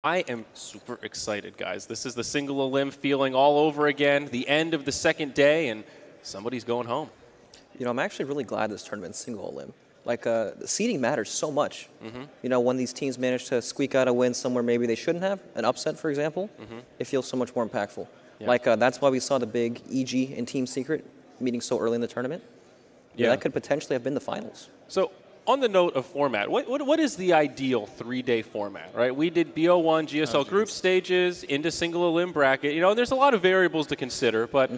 I am super excited, guys. This is the single elim feeling all over again, the end of the second day, and somebody's going home. You know, I'm actually really glad this tournament's single elim. Like, the seeding matters so much. You know, when these teams manage to squeak out a win somewhere maybe they shouldn't have, an upset, for example, it feels so much more impactful. Yeah. Like, that's why we saw the big EG and Team Secret meeting so early in the tournament. Yeah, that could potentially have been the finals. So, on the note of format, what is the ideal three-day format, right? We did BO1 GSL group stages into single elim bracket. You know, there's a lot of variables to consider, but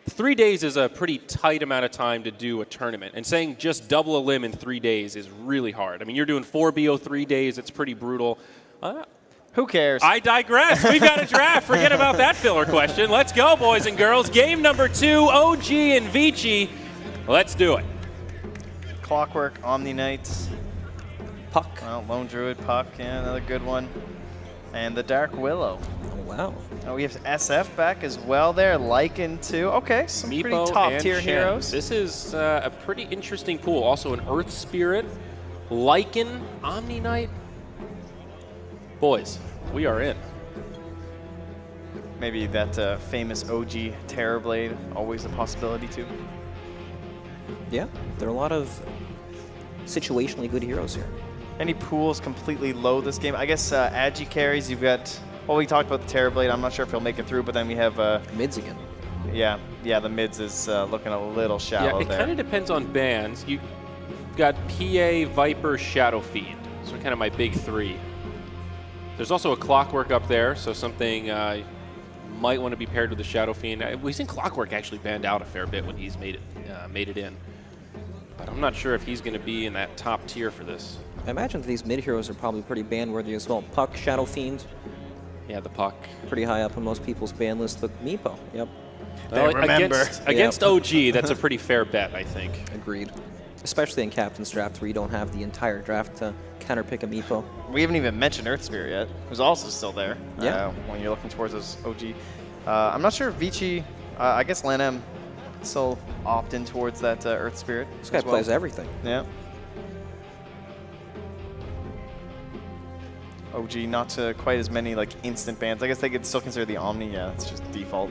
3 days is a pretty tight amount of time to do a tournament. And saying just double elim in 3 days is really hard. I mean, you're doing 4 BO 3 days. It's pretty brutal. Who cares? I digress. We've got a draft. Forget about that filler question. Let's go, boys and girls. Game number 2, OG and Vici. Let's do it. Clockwork, Omni Knights. Puck. Well, Lone Druid, Puck, yeah, another good one. And the Dark Willow. Oh, wow. Oh, we have SF back as well there, Lycan too. Okay, some Meepo pretty top-tier and Shen. heroes. This is a pretty interesting pool. Also an Earth Spirit, Lycan, Omni Knight. Boys, we are in. Maybe that famous OG Terrorblade, always a possibility too. Yeah, there are a lot of situationally good heroes here. Any pools completely low this game? I guess Agi carries, you've got, well, we talked about the Terrorblade. I'm not sure if he'll make it through, but then we have... Mids again. Yeah, the mids is looking a little shallow Yeah, it there. kind of depends on bans. You've got PA, Viper, Shadow Fiend. So kind of my big three. There's also a Clockwork up there, so something might want to be paired with the Shadow Fiend. We've seen Clockwork actually banned out a fair bit when he's made it in. But I'm not sure if he's going to be in that top tier for this. I imagine these mid heroes are probably pretty ban-worthy as well. Puck, Shadow Fiend. Yeah, the Puck. Pretty high up on most people's ban list, but Meepo, yep. Well, remember. Against OG, that's a pretty fair bet, I think. Agreed. Especially in Captain's Draft, where you don't have the entire draft to counterpick a Meepo. We haven't even mentioned Earth Spirit yet, who's also still there. Yeah. When you're looking towards those OG. I'm not sure if Vici, I guess Lanem still opt in towards that Earth Spirit. This guy plays everything. Yeah. OG, not quite as many like instant bans. I guess they could still consider the Omni. Yeah, it's just default.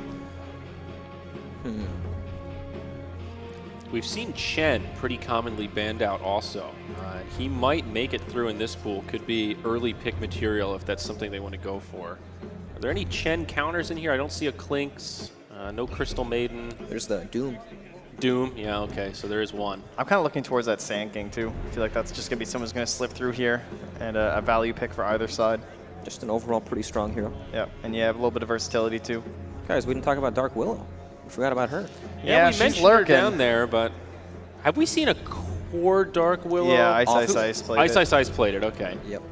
We've seen Chen pretty commonly banned out also. He might make it through in this pool. Could be early pick material if that's something they want to go for. Are there any Chen counters in here? I don't see a Clinks. No Crystal Maiden. There's the Doom. Doom, yeah, okay, so there is one. I'm kind of looking towards that Sand King too. I feel like that's just going to be someone's going to slip through here and a value pick for either side. Just an overall pretty strong hero. Yeah, and you have a little bit of versatility too. Guys, we didn't talk about Dark Willow. We forgot about her. Yeah, we she's mentioned lurking her down there, but have we seen a core Dark Willow? Yeah, Ice played it. Ice played it, okay. Yep.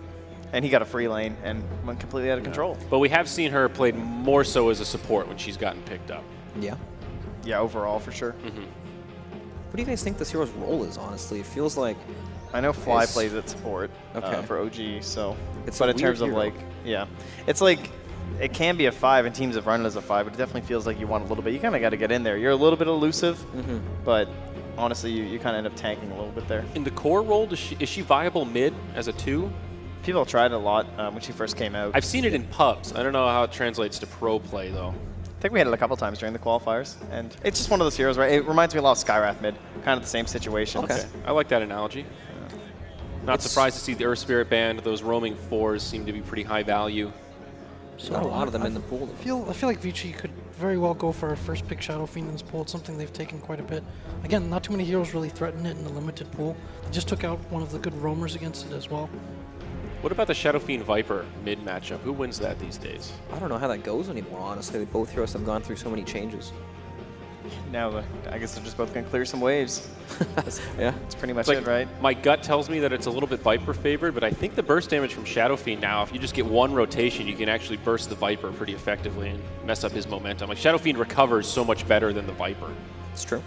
And he got a free lane and went completely out of control. But we have seen her played more so as a support when she's gotten picked up. Yeah. Yeah, overall for sure. What do you guys think this hero's role is, honestly? It feels like... I know Fly plays at support Okay. for OG, so... It's but a in terms of weird hero. like, yeah. It's like, it can be a 5 and teams have run it as a 5, but it definitely feels like you want a little bit. You kind of got to get in there. You're a little bit elusive, but honestly, you kind of end up tanking a little bit there. In the core role, is she viable mid as a 2? People tried it a lot when she first came out. I've seen it in pubs. I don't know how it translates to pro play, though. I think we had it a couple times during the qualifiers, and it's just one of those heroes, right? It reminds me a lot of Skywrath mid, kind of the same situation. Okay. I like that analogy. Not surprised to see the Earth Spirit banned. Those roaming 4s seem to be pretty high value. There's not a lot of them in the pool. I feel like Vici could very well go for a first pick Shadow Fiend in this pool. It's something they've taken quite a bit. Again, not too many heroes really threaten it in the limited pool. They just took out one of the good roamers against it as well. What about the Shadow Fiend Viper mid matchup? Who wins that these days? I don't know how that goes anymore, honestly. Both heroes have gone through so many changes. Now, I guess they're just both going to clear some waves. Yeah. That's pretty much Like, it, right? my gut tells me that it's a little bit Viper favored, but I think the burst damage from Shadow Fiend now, if you just get one rotation, you can actually burst the Viper pretty effectively and mess up his momentum. Like, Shadow Fiend recovers so much better than the Viper. It's true.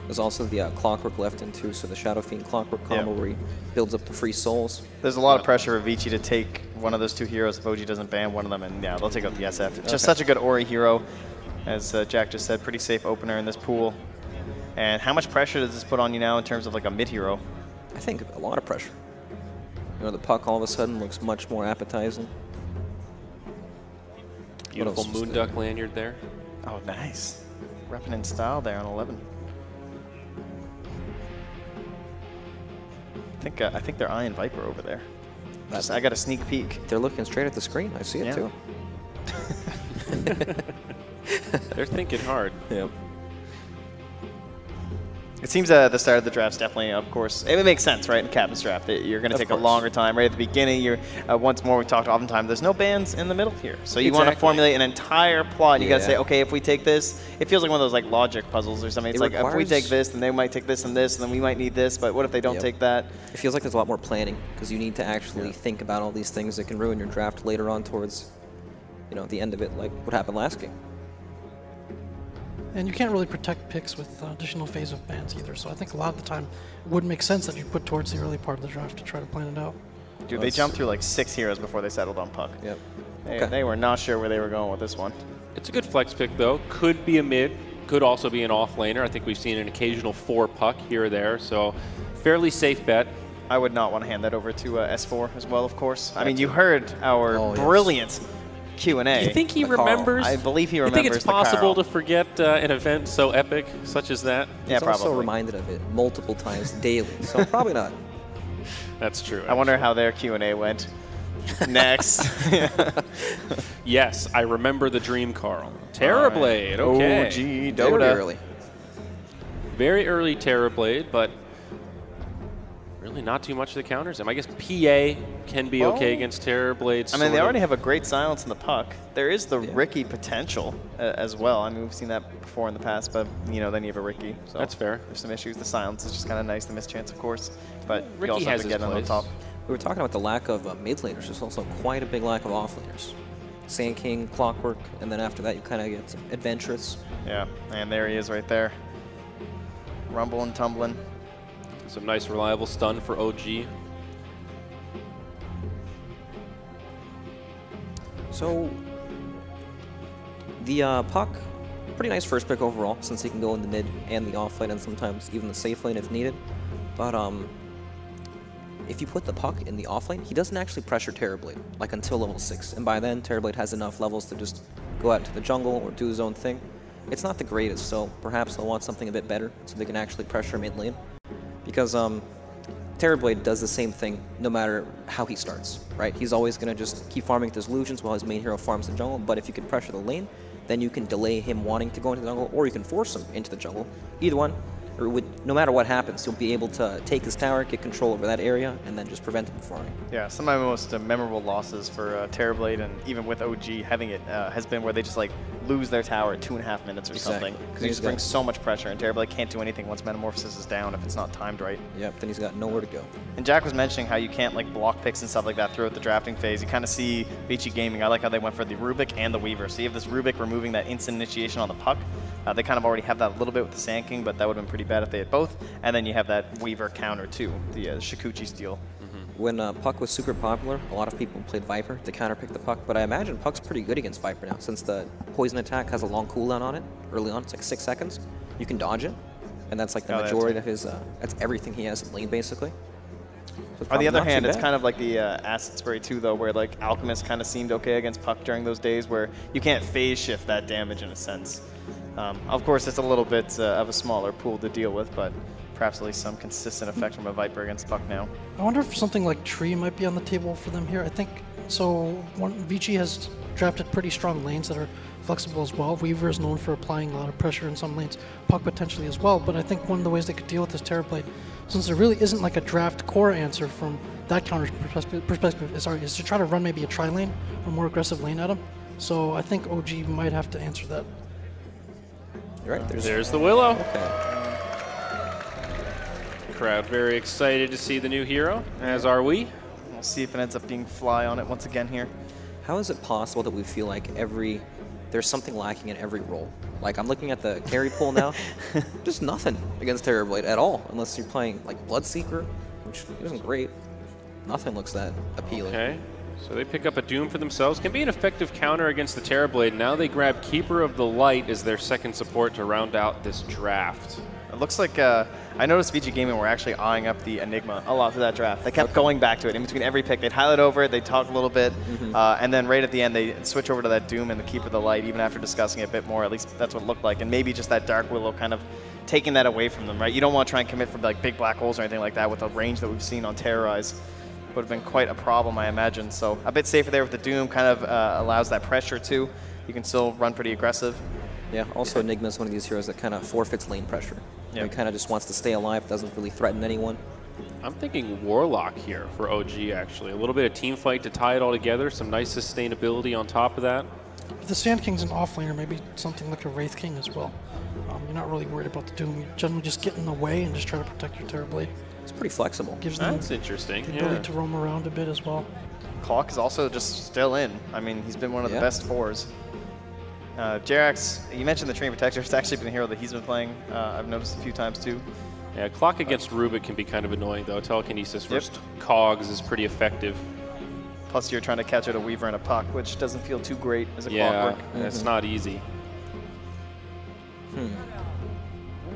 There's also the Clockwork left in too, so the Shadow Fiend Clockwork combo where he builds up the free souls. There's a lot of pressure for Vici to take one of those two heroes if OG doesn't ban one of them, and yeah, they'll take out the SF. It's just such a good Ori hero. As Jack just said, pretty safe opener in this pool. And how much pressure does this put on you now in terms of like a mid hero? I think a lot of pressure. You know, the Puck all of a sudden looks much more appetizing. Beautiful Moonduck lanyard there. Oh, nice. Repping in style there on 11. I think they're eyeing Viper over there. I got a sneak peek. They're looking straight at the screen. I see it too. They're thinking hard. Yep. It seems the start of the draft's definitely, of course, it makes sense, right? In Captain's draft, you're going to take a longer time. Right at the beginning, you're once more, we talked oftentimes, there's no bans in the middle here. So you want to formulate an entire plot. You got to say, okay, if we take this, it feels like one of those like logic puzzles or something. It's like, if we take this, then they might take this and this, and then we might need this, but what if they don't take that? It feels like there's a lot more planning, because you need to actually think about all these things that can ruin your draft later on towards, the end of it, like what happened last game. And you can't really protect picks with additional phase of bans either, so I think a lot of the time it would make sense that you put towards the early part of the draft to try to plan it out. Dude, they jumped through like 6 heroes before they settled on Puck. Yep. They were not sure where they were going with this one. It's a good flex pick, though. Could be a mid, could also be an off laner. I think we've seen an occasional 4 Puck here or there, so fairly safe bet. I would not want to hand that over to S4 as well, of course. I mean, you heard our brilliant Q&A. You think he remembers? I believe he remembers. You think it's possible to forget an event so epic such as that? Yeah, probably. He's also reminded of it multiple times daily, so probably not. That's true. I wonder how their Q&A went. Next. Yes, I remember the dream, Carl. Terrorblade, okay. OG Dota. Very early Terrorblade, but really not too much of the counters. I guess PA can be okay against Terrorblade. I mean, they already have a great silence in the Puck. There is the Ricky potential as well. I mean, we've seen that before in the past, but, then you have a Ricky. So that's fair. There's some issues. The silence is just kind of nice. The mischance, of course. But Ricky you also have to get on the top. We were talking about the lack of mid laners. There's also quite a big lack of off laners. Sand King, Clockwork, and then after that you kind of get some Adventurous. Yeah, and there he is right there. Rumbling, tumbling. Some nice reliable stun for OG. So the Puck, pretty nice first pick overall, since he can go in the mid and the off lane and sometimes even the safe lane if needed. But if you put the Puck in the off lane, he doesn't actually pressure Terrorblade, like until level 6. And by then, Terrorblade has enough levels to just go out into the jungle or do his own thing. It's not the greatest, so perhaps they'll want something a bit better so they can actually pressure mid lane. Because Terrorblade does the same thing no matter how he starts, right? He's always going to just keep farming with his illusions while his main hero farms the jungle, but if you can pressure the lane, then you can delay him wanting to go into the jungle, or you can force him into the jungle. Either one, or no matter what happens, you'll be able to take his tower, get control over that area, and then just prevent him from farming. Yeah, some of my most memorable losses for Terrorblade, and even with OG having it, has been where they just like lose their tower at 2.5 minutes or something. Because he just brings so much pressure, and Terrorblade can't do anything once Metamorphosis is down if it's not timed right. Yep, then he's got nowhere to go. And Jack was mentioning how you can't like block picks and stuff like that throughout the drafting phase. You kind of see Vici Gaming, I like how they went for the Rubik and the Weaver. So you have this Rubik removing that instant initiation on the Puck. They kind of already have that a little bit with the Sand King, but that would have been pretty bad if they had both. And then you have that Weaver counter too, the Shikuchi steal. When Puck was super popular, a lot of people played Viper to counterpick the Puck, but I imagine Puck's pretty good against Viper now, since the poison attack has a long cooldown on it. Early on, it's like 6 seconds. You can dodge it, and that's like the majority of his, that's everything he has in lane, basically. So on the other hand, it's kind of like the Acid Spray too, though, where like Alchemist kind of seemed okay against Puck during those days, where you can't phase shift that damage in a sense. Of course, it's a little bit of a smaller pool to deal with, but perhaps at least some consistent effect from a Viper against Puck now. I wonder if something like Tree might be on the table for them here. I think so. Vici has drafted pretty strong lanes that are flexible as well. Weaver is known for applying a lot of pressure in some lanes, Puck potentially as well, but I think one of the ways they could deal with this Terrorblade, since there really isn't like a draft core answer from that counter's perspective, is to try to run maybe a tri-lane or more aggressive lane at him. So I think OG might have to answer that. You're right, there's the Willow. Okay. Crowd very excited to see the new hero, as are we. We'll see if it ends up being Fly on it once again here. How is it possible that we feel like there's something lacking in every role? Like, I'm looking at the carry pool now, just nothing against Terrorblade at all, unless you're playing like Bloodseeker, which isn't great. Nothing looks that appealing. Okay, so they pick up a Doom for themselves. Can be an effective counter against the Terrorblade. Now they grab Keeper of the Light as their second support to round out this draft. It looks like I noticed Vici Gaming were actually eyeing up the Enigma a lot through that draft. They kept going back to it. In between every pick, they'd highlight over it, they'd talk a little bit, and then right at the end, they switch over to that Doom and the Keeper of the Light, even after discussing it a bit more. At least that's what it looked like. And maybe just that Dark Willow kind of taking that away from them, right? You don't want to try and commit for like big black holes or anything like that with the range that we've seen on Terrorize. Would have been quite a problem, I imagine. So a bit safer there with the Doom, kind of allows that pressure too. You can still run pretty aggressive. Yeah, also Enigma is one of these heroes that kind of forfeits lane pressure. He kind of just wants to stay alive, doesn't really threaten anyone. I'm thinking Warlock here for OG, actually. A little bit of team fight to tie it all together, some nice sustainability on top of that. If the Sand King's an offlaner, maybe something like a Wraith King as well. You're not really worried about the Doom. You generally just get in the way and just try to protect your Terrorblade. It's pretty flexible. Gives them That's interesting. the ability to roam around a bit as well. Clock is also just still in. I mean, he's been one of the best 4s. Jerax, you mentioned the Train Protector. It's actually been a hero that he's been playing. I've noticed a few times too. Yeah, Clock against Rubik can be kind of annoying though. Telekinesis versus Cogs is pretty effective. Plus you're trying to catch out a Weaver and a Puck, which doesn't feel too great as a Clockwork. Yeah, it's not easy.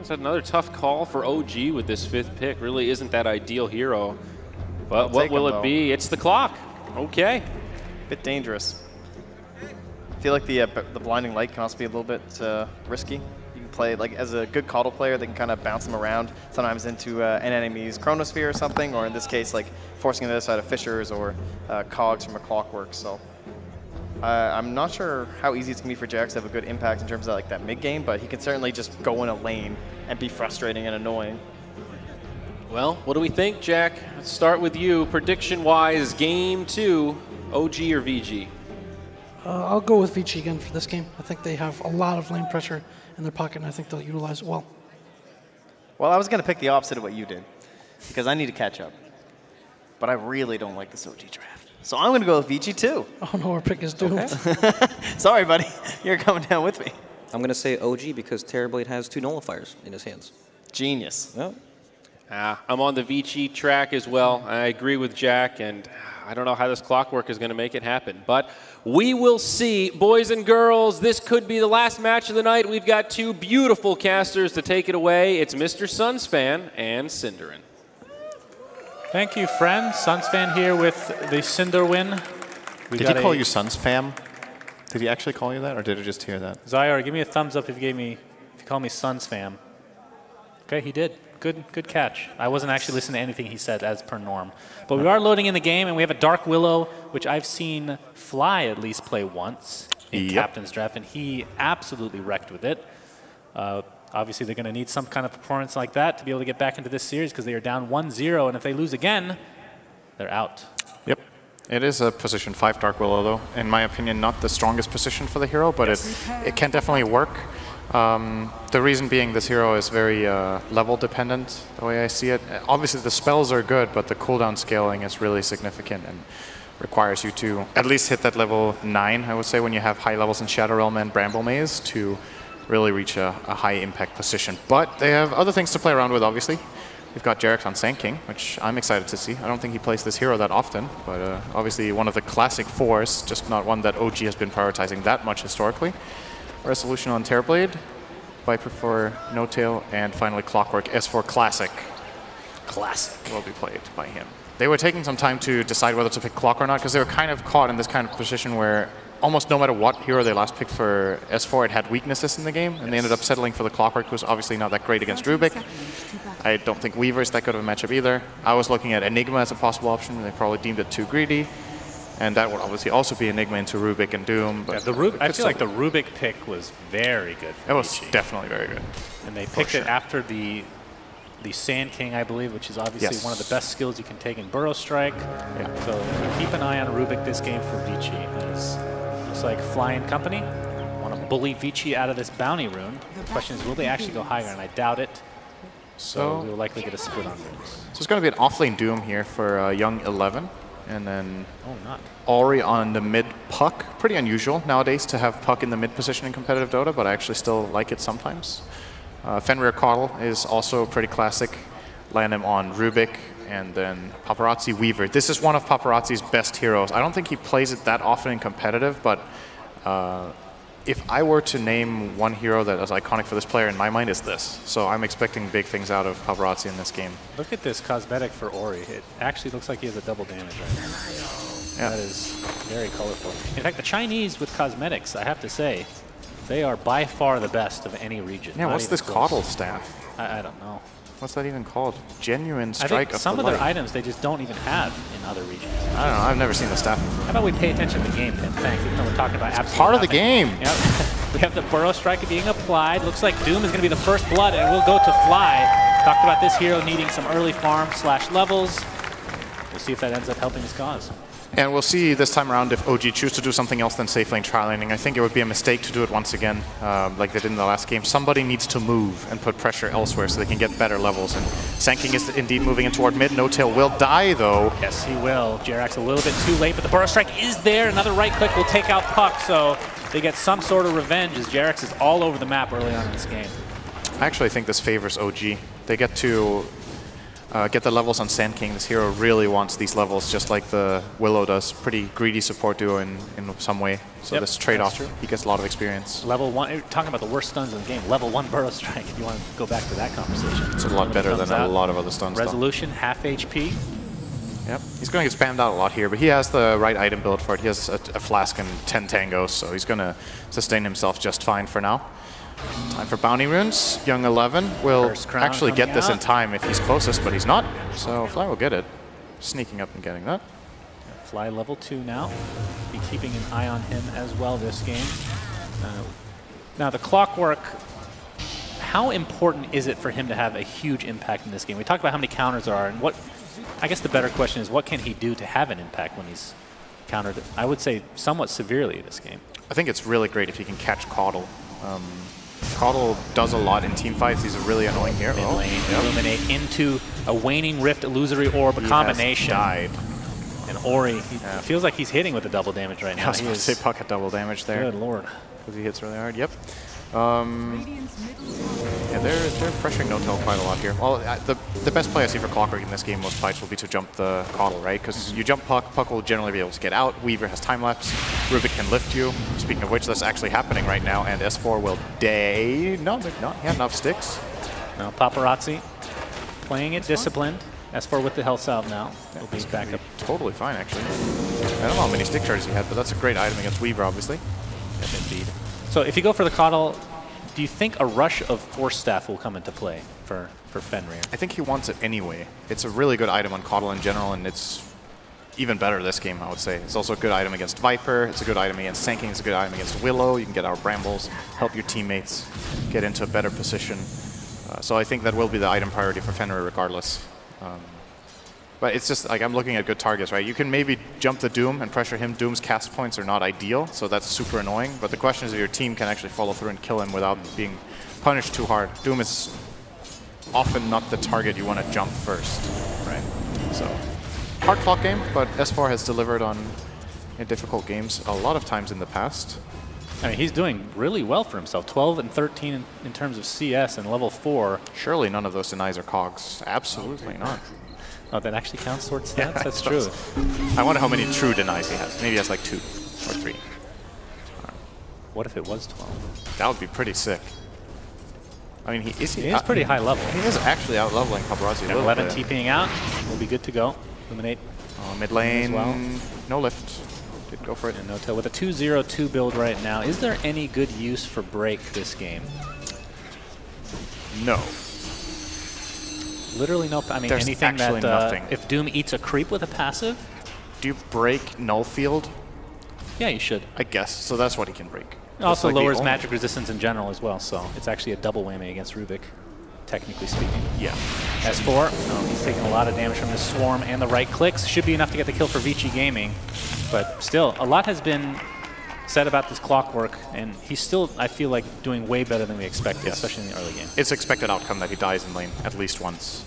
Is that another tough call for OG with this 5th pick? Really isn't that ideal hero. But what will it be? It's the Clock. Okay. Bit dangerous. I feel like the Blinding Light can also be a little bit risky. You can play, like, as a good Coddle player, they can kind of bounce them around, sometimes into an enemy's Chronosphere or something, or in this case, like, forcing the other side of Fissures or Cogs from a Clockwork. So I'm not sure how easy it's going to be for Jax to have a good impact in terms of, like, that mid-game, but he can certainly just go in a lane and be frustrating and annoying. Well, what do we think, Jack? Let's start with you. Prediction-wise, Game 2, OG or VG? I'll go with Vici again for this game. I think they have a lot of lane pressure in their pocket, and I think they'll utilize it well. Well, I was going to pick the opposite of what you did, because I need to catch up. But I really don't like this OG draft. So I'm going to go with Vici too. Oh no, our pick is doomed. Okay. Sorry, buddy. You're coming down with me. I'm going to say OG because Terrorblade has 2 nullifiers in his hands. Genius. Yep. I'm on the Vici track as well. I agree with Jack, and I don't know how this Clockwork is going to make it happen. But we will see. Boys and girls, this could be the last match of the night. We've got 2 beautiful casters to take it away. It's Mr. Sunsfan and Cinderin. Thank you, friend. Sunsfan here with the Cinder win. Did he call you Sunsfam? Did he actually call you that, or did I just hear that? Zyar, give me a thumbs up if you call me Sunsfam. Okay, he did. Good catch. I wasn't actually listening to anything he said as per norm. But we are loading in the game, and we have a Dark Willow, which I've seen Fly at least play once in Captain's Draft, and he absolutely wrecked with it. Obviously, they're going to need some kind of performance like that to be able to get back into this series because they are down 1-0, and if they lose again, they're out. Yep. It is a position 5 Dark Willow, though. In my opinion, not the strongest position for the hero, but it can definitely work. The reason being this hero is very level dependent, the way I see it. Obviously the spells are good, but the cooldown scaling is really significant and requires you to at least hit that level 9, I would say, when you have high levels in Shadow Realm and Bramble Maze to really reach a high impact position. But they have other things to play around with, obviously. We've got Jerax on Sand King, which I'm excited to see. I don't think he plays this hero that often, but obviously one of the classic 4s, just not one that OG has been prioritizing that much historically. Resolution on Terrorblade, Viper for No Tail, and finally Clockwork S4 Classic. Classic will be played by him. They were taking some time to decide whether to pick Clock or not, because they were kind of caught in this kind of position where almost no matter what hero they last picked for S4, it had weaknesses in the game, and they ended up settling for the Clockwork, who's obviously not that great against Rubik. I don't think Weaver is that good of a matchup either. I was looking at Enigma as a possible option, and they probably deemed it too greedy. And that would obviously also be Enigma into Rubik and Doom. But yeah, I feel like the Rubik pick was very good for It was Vici. definitely very good. And they picked it after the Sand King, I believe, which is obviously one of the best skills you can take in Burrow Strike. Yeah. So keep an eye on Rubik this game for Vici. Looks like Fly and Company want to bully Vici out of this bounty rune. The question is, will they actually go higher? And I doubt it. So we'll likely get a split on runes. So it's going to be an offlane Doom here for Young 11. And then Ori on the mid Puck. Pretty unusual nowadays to have Puck in the mid position in competitive Dota, but I actually still like it sometimes. Fenrir Coddle is also pretty classic. Land him on Rubik, and then Paparazzi Weaver. This is one of Paparazzi's best heroes. I don't think he plays it that often in competitive, but if I were to name one hero that is iconic for this player, in my mind, is this. So I'm expecting big things out of Paparazzi in this game. Look at this cosmetic for Ori. It actually looks like he has a double damage right now. Yeah. That is very colorful. In fact, the Chinese with cosmetics, I have to say, they are by far the best of any region. Yeah, what's this coddle staff? I don't know. What's that even called? Genuine strike I think of some the of their light. items they just don't even have in other regions. I don't know. I've never seen the staff. How about we pay attention to the game, Tim? Thanks. Even though we're talking about absolutely part of the nothing. game. Yep. We have the Burrow Strike being applied. Looks like Doom is going to be the first blood, and we'll go to Fly. Talked about this hero needing some early farm / levels. We'll see if that ends up helping his cause. And we'll see this time around if OG choose to do something else than safe lane trial laning. I think it would be a mistake to do it once again, like they did in the last game. Somebody needs to move and put pressure elsewhere so they can get better levels. And Sanking is indeed moving in toward mid. No Tail will die, though. Yes, he will. Jerax a little bit too late, but the Burrow Strike is there. Another right click will take out Puck, so they get some sort of revenge as Jerax is all over the map early on in this game. I actually think this favors OG. They get to get the levels on Sand King. This hero really wants these levels, just like the Willow does. Pretty greedy support duo in some way. So Yep, this trade-off, he gets a lot of experience. Level 1, talking about the worst stuns in the game, level 1 Burrow Strike, if you want to go back to that conversation. It's a lot better than a lot of other stuns. Resolution, half HP. Yep, he's going to get spammed out a lot here, but he has the right item build for it. He has a flask and 10 tangos, so he's going to sustain himself just fine for now. Time for bounty runes. Young 11 will actually get this in time if he's closest, but he's not. So Fly will get it. Sneaking up and getting that. Fly level 2 now. Be keeping an eye on him as well this game. Now the Clockwork, how important is it for him to have a huge impact in this game? We talked about how many counters there are, and what, I guess the better question is, what can he do to have an impact when he's countered, I would say, somewhat severely in this game? I think it's really great if he can catch Coddle. Coddle does a lot in team fights. He's a really annoying hero. Mid lane, illuminate into a waning rift, illusory orb, a combination. Died. And Ori, he feels like he's hitting with the double damage right now. I was going to say Puck had double damage there. Good lord. Because he hits really hard. Yep. Yeah, they're pressuring No Tail quite a lot here. Well, the best play I see for Clockwork in this game most fights will be to jump the Coddle, right? Because you jump Puck, Puck will generally be able to get out. Weaver has time lapse. Rubik can lift you. Speaking of which, that's actually happening right now. And S4 will day. No, they're not. He had enough sticks. Now Paparazzi playing it disciplined. S4 with the health salve now. Will be back up. Totally fine, actually. I don't know how many stick charges he had, but that's a great item against Weaver, obviously. Yes, indeed. So if you go for the Coddle, do you think a rush of Force Staff will come into play for Fenrir? I think he wants it anyway. It's a really good item on Coddle in general, and it's even better this game, I would say. It's also a good item against Viper. It's a good item against Sanking. It's a good item against Willow. You can get out Brambles, help your teammates get into a better position. So I think that will be the item priority for Fenrir regardless. But it's just like I'm looking at good targets, right? You can maybe jump the Doom and pressure him. Doom's cast points are not ideal, so that's super annoying. But the question is if your team can actually follow through and kill him without being punished too hard. Doom is often not the target you want to jump first, right? So hard clock game, but S4 has delivered on in difficult games a lot of times in the past. I mean, he's doing really well for himself. 12 and 13 in terms of CS and level 4. Surely none of those denies are cogs. Absolutely not. Oh, that actually counts towards stats? Yeah, that's true. I wonder how many true denies he has. Maybe he has like 2 or 3. What if it was 12? That would be pretty sick. I mean, he is pretty high level. He is actually out leveling Paparazzi a little 11 bit. TPing out. We'll be good to go. Illuminate. Mid lane, well. no lift. Did go for it. And No Tail with a 2-0-2 build right now. Is there any good use for break this game? No. Literally no. I mean, There's anything actually that nothing. If Doom eats a creep with a passive, Do you break null field? yeah, you should. I guess. So that's what he can break. It also like the lowers only- magic resistance in general as well, so it's actually a double whammy against Rubik, technically speaking. Yeah. S4, he's taking a lot of damage from the Swarm and the right clicks. Should be enough to get the kill for Vici Gaming, but still, a lot has been said about this Clockwork, and he's still, I feel like, doing way better than we expected, especially in the early game. It's expected outcome that he dies in lane at least once.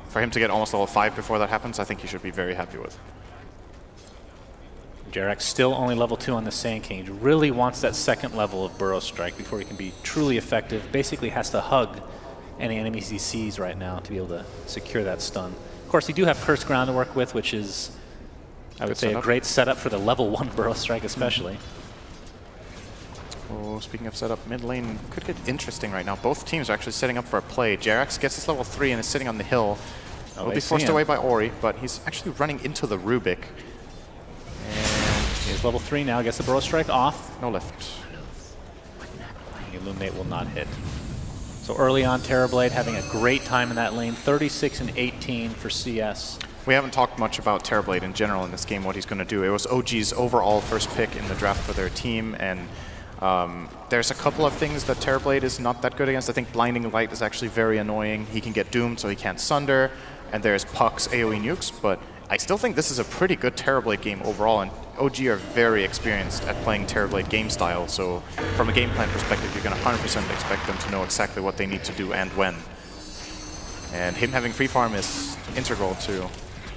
For him to get almost level 5 before that happens, I think he should be very happy with. Jerax still only level 2 on the Sand King. He really wants that second level of Burrow Strike before he can be truly effective. Basically has to hug any enemies he sees right now to be able to secure that stun. Of course, you do have Cursed Ground to work with, which is, I would say, a great setup for the level 1 Burrow Strike especially. Oh, speaking of setup, mid lane could get interesting right now. Both teams are actually setting up for a play. Jerax gets his level 3 and is sitting on the hill. Oh, Will be forced away by Ori, but he's actually running into the Rubik. And he's level 3 now, gets the Burrow Strike off. no lift. The Illuminate will not hit. So early on, Terrorblade having a great time in that lane, 36 and 18 for CS. We haven't talked much about Terrorblade in general in this game, what he's going to do. It was OG's overall first pick in the draft for their team, and there's a couple of things that Terrorblade is not that good against. I think Blinding Light is actually very annoying. He can get doomed, so he can't Sunder, and there's Puck's AoE nukes, but I still think this is a pretty good Terrorblade game overall, and OG are very experienced at playing Terrorblade game style, so from a game plan perspective, you're going to 100% expect them to know exactly what they need to do and when. And him having free farm is integral to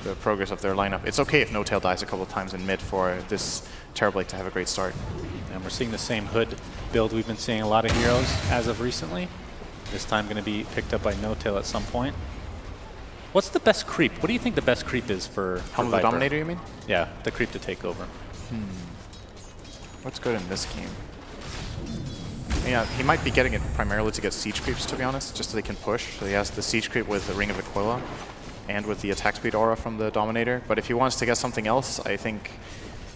the progress of their lineup. It's okay if No Tail dies a couple of times in mid for this Terrorblade to have a great start. And we're seeing the same Hood build we've been seeing a lot of heroes as of recently. This time going to be picked up by No Tail at some point. What's the best creep? What do you think the best creep is for Helm of the Dominator, you mean? Yeah, the creep to take over. What's good in this game? Yeah, he might be getting it primarily to get siege creeps, to be honest, just so they can push. So he has the siege creep with the Ring of Aquila and with the attack speed aura from the Dominator. But if he wants to get something else, I think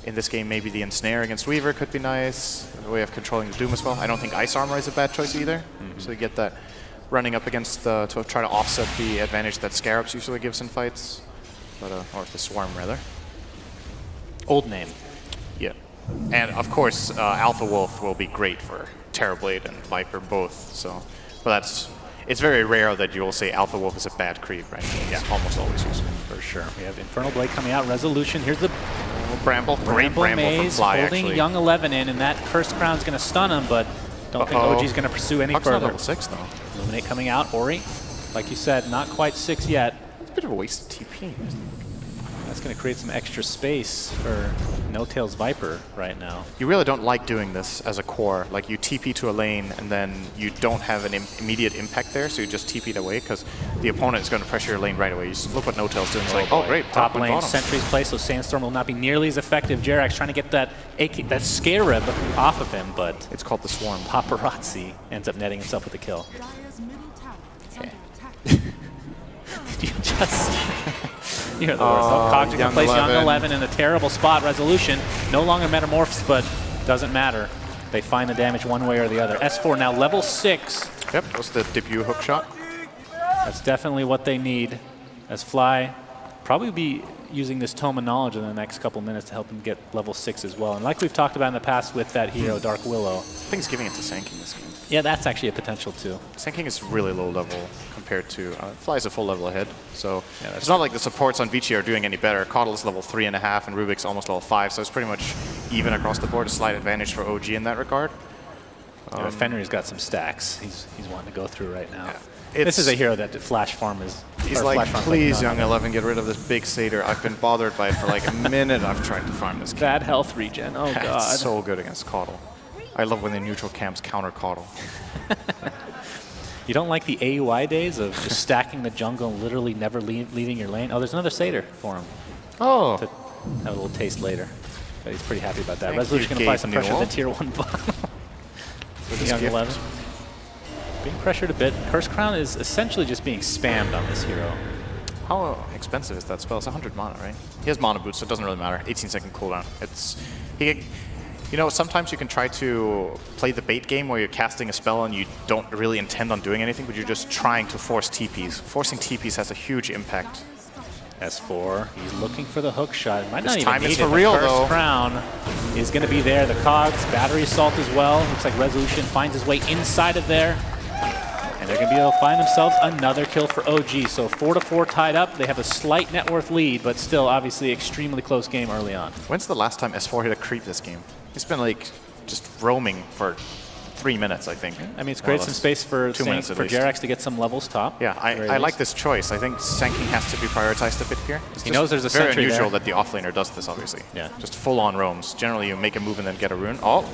in this game maybe the Ensnare against Weaver could be nice. A way of controlling the Doom as well. I don't think Ice Armor is a bad choice either. So you get that running up against to try to offset the advantage that Scarabs usually gives in fights. But, or the Swarm, rather. Old name. Yeah. And of course, Alpha Wolf will be great for Terrorblade and Viper both. So, but it's very rare that you will say Alpha Wolf is a bad creep, right? Yeah, almost always useful. For sure. We have Infernal Blade coming out, Resolution. Here's the Bramble. Great Bramble from Maze Fly, holding actually. Young 11 in, and that Cursed Crown's going to stun him, but don't think OG's going to pursue any Puck's further. not level 6, though. Illuminate coming out. Ori, like you said, not quite 6 yet. It's a bit of a waste of TP. That's going to create some extra space for No Tail's Viper right now. You really don't like doing this as a core. Like, you TP to a lane, and then you don't have an immediate impact there, so you just TP it away, because the opponent is going to pressure your lane right away. You just look what No Tail's doing. It's like, oh, great. Top and lane, bottom. Sentry's place, so Sandstorm will not be nearly as effective. Jerax trying to get that Scarab off of him, but It's called the Swarm. Paparazzi ends up netting himself with a kill. Okay. You just... You hear the words. Oh, Cog's going to place Young 11 in a terrible spot. Resolution no longer metamorphs, but doesn't matter. They find the damage one way or the other. S4 now level 6. Yep, that was the debut hook shot. That's definitely what they need, as Fly probably be using this Tome of Knowledge in the next couple minutes to help him get level 6 as well. And like we've talked about in the past with that hero, Dark Willow. I think he's giving it to Sanking this game. Yeah, that's actually a potential too. Sanking is really low level compared to Fly's a full level ahead. So yeah, it's not like the supports on Vici are doing any better. Caudal is level 3.5 and Rubik's almost level 5, so it's pretty much even across the board. A slight advantage for OG in that regard. Fenrir's got some stacks he's wanting to go through right now. Yeah, this is a hero that Flash Farm is... He's like, please, Young 11, get rid of this big satyr. I've been bothered by it for like a minute. I've tried to farm this. Bad health regen, oh god. It's so good against Caudal. I love when the neutral camps counter Caudal. You don't like the AUI days of just stacking the jungle and literally never leaving your lane? Oh, there's another satyr for him. Oh. To have a little taste later. But he's pretty happy about that. Thank Resolution you, can apply some pressure to Newell. the tier 1 bottom. With Young gift. 11. Being pressured a bit. Curse Crown is essentially just being spammed on this hero. How expensive is that spell? It's 100 mana, right? He has mana boots, so it doesn't really matter. 18-second cooldown. You know, sometimes you can try to play the bait game where you're casting a spell and you don't really intend on doing anything, but you're just trying to force TPs. Forcing TPs has a huge impact. S4, he's looking for the hook shot. Might This not time even it's need for it. real, The Curse though. Crown is going to be there. The Cogs, Battery Assault as well. Looks like Resolution finds his way inside of there. And they're going to be able to find themselves another kill for OG. So 4-4 tied up. They have a slight net worth lead, but still obviously extremely close game early on. When's the last time S4 hit a creep this game? He's been like just roaming for 3 minutes, I think. I mean, it's created some space for 2 minutes at least. Jerax to get some levels top. Yeah, I like this choice. I think Sanking has to be prioritized a bit here. It's He knows there's a very sentry unusual there. that the offlaner does this, obviously. Yeah. Just full-on roams. Generally, you make a move and then get a rune. Oh,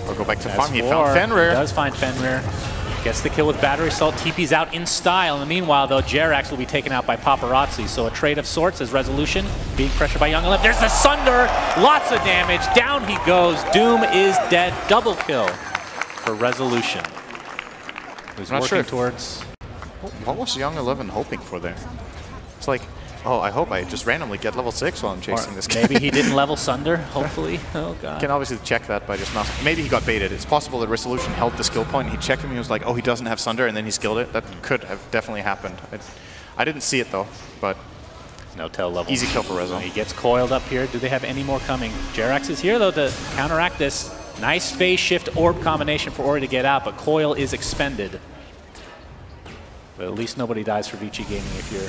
or go back to farm. He S4 found Fenrir. does find Fenrir. Gets the kill with Battery Assault. TP's out in style. In the meanwhile, though, Jerax will be taken out by Paparazzi. So a trade of sorts as Resolution being pressured by Young 11. There's the Sunder. Lots of damage. Down he goes. Doom is dead. Double kill for Resolution, who's I'm not working sure towards... What was Young 11 hoping for there? It's like, oh, I hope I just randomly get level 6 while I'm chasing this guy. Maybe he didn't level Sunder, hopefully. Oh, God. You can obviously check that by just mouse. Maybe he got baited. It's possible that Resolution held the skill point, and he checked him, and he was like, oh, he doesn't have Sunder, and then he skilled it. That could have definitely happened. I didn't see it, though, but No tell level. easy kill for Rezo. He gets coiled up here. Do they have any more coming? Jerax is here, though, to counteract this. Nice phase shift orb combination for Ori to get out, but coil is expended. But at least nobody dies for Vici Gaming if you're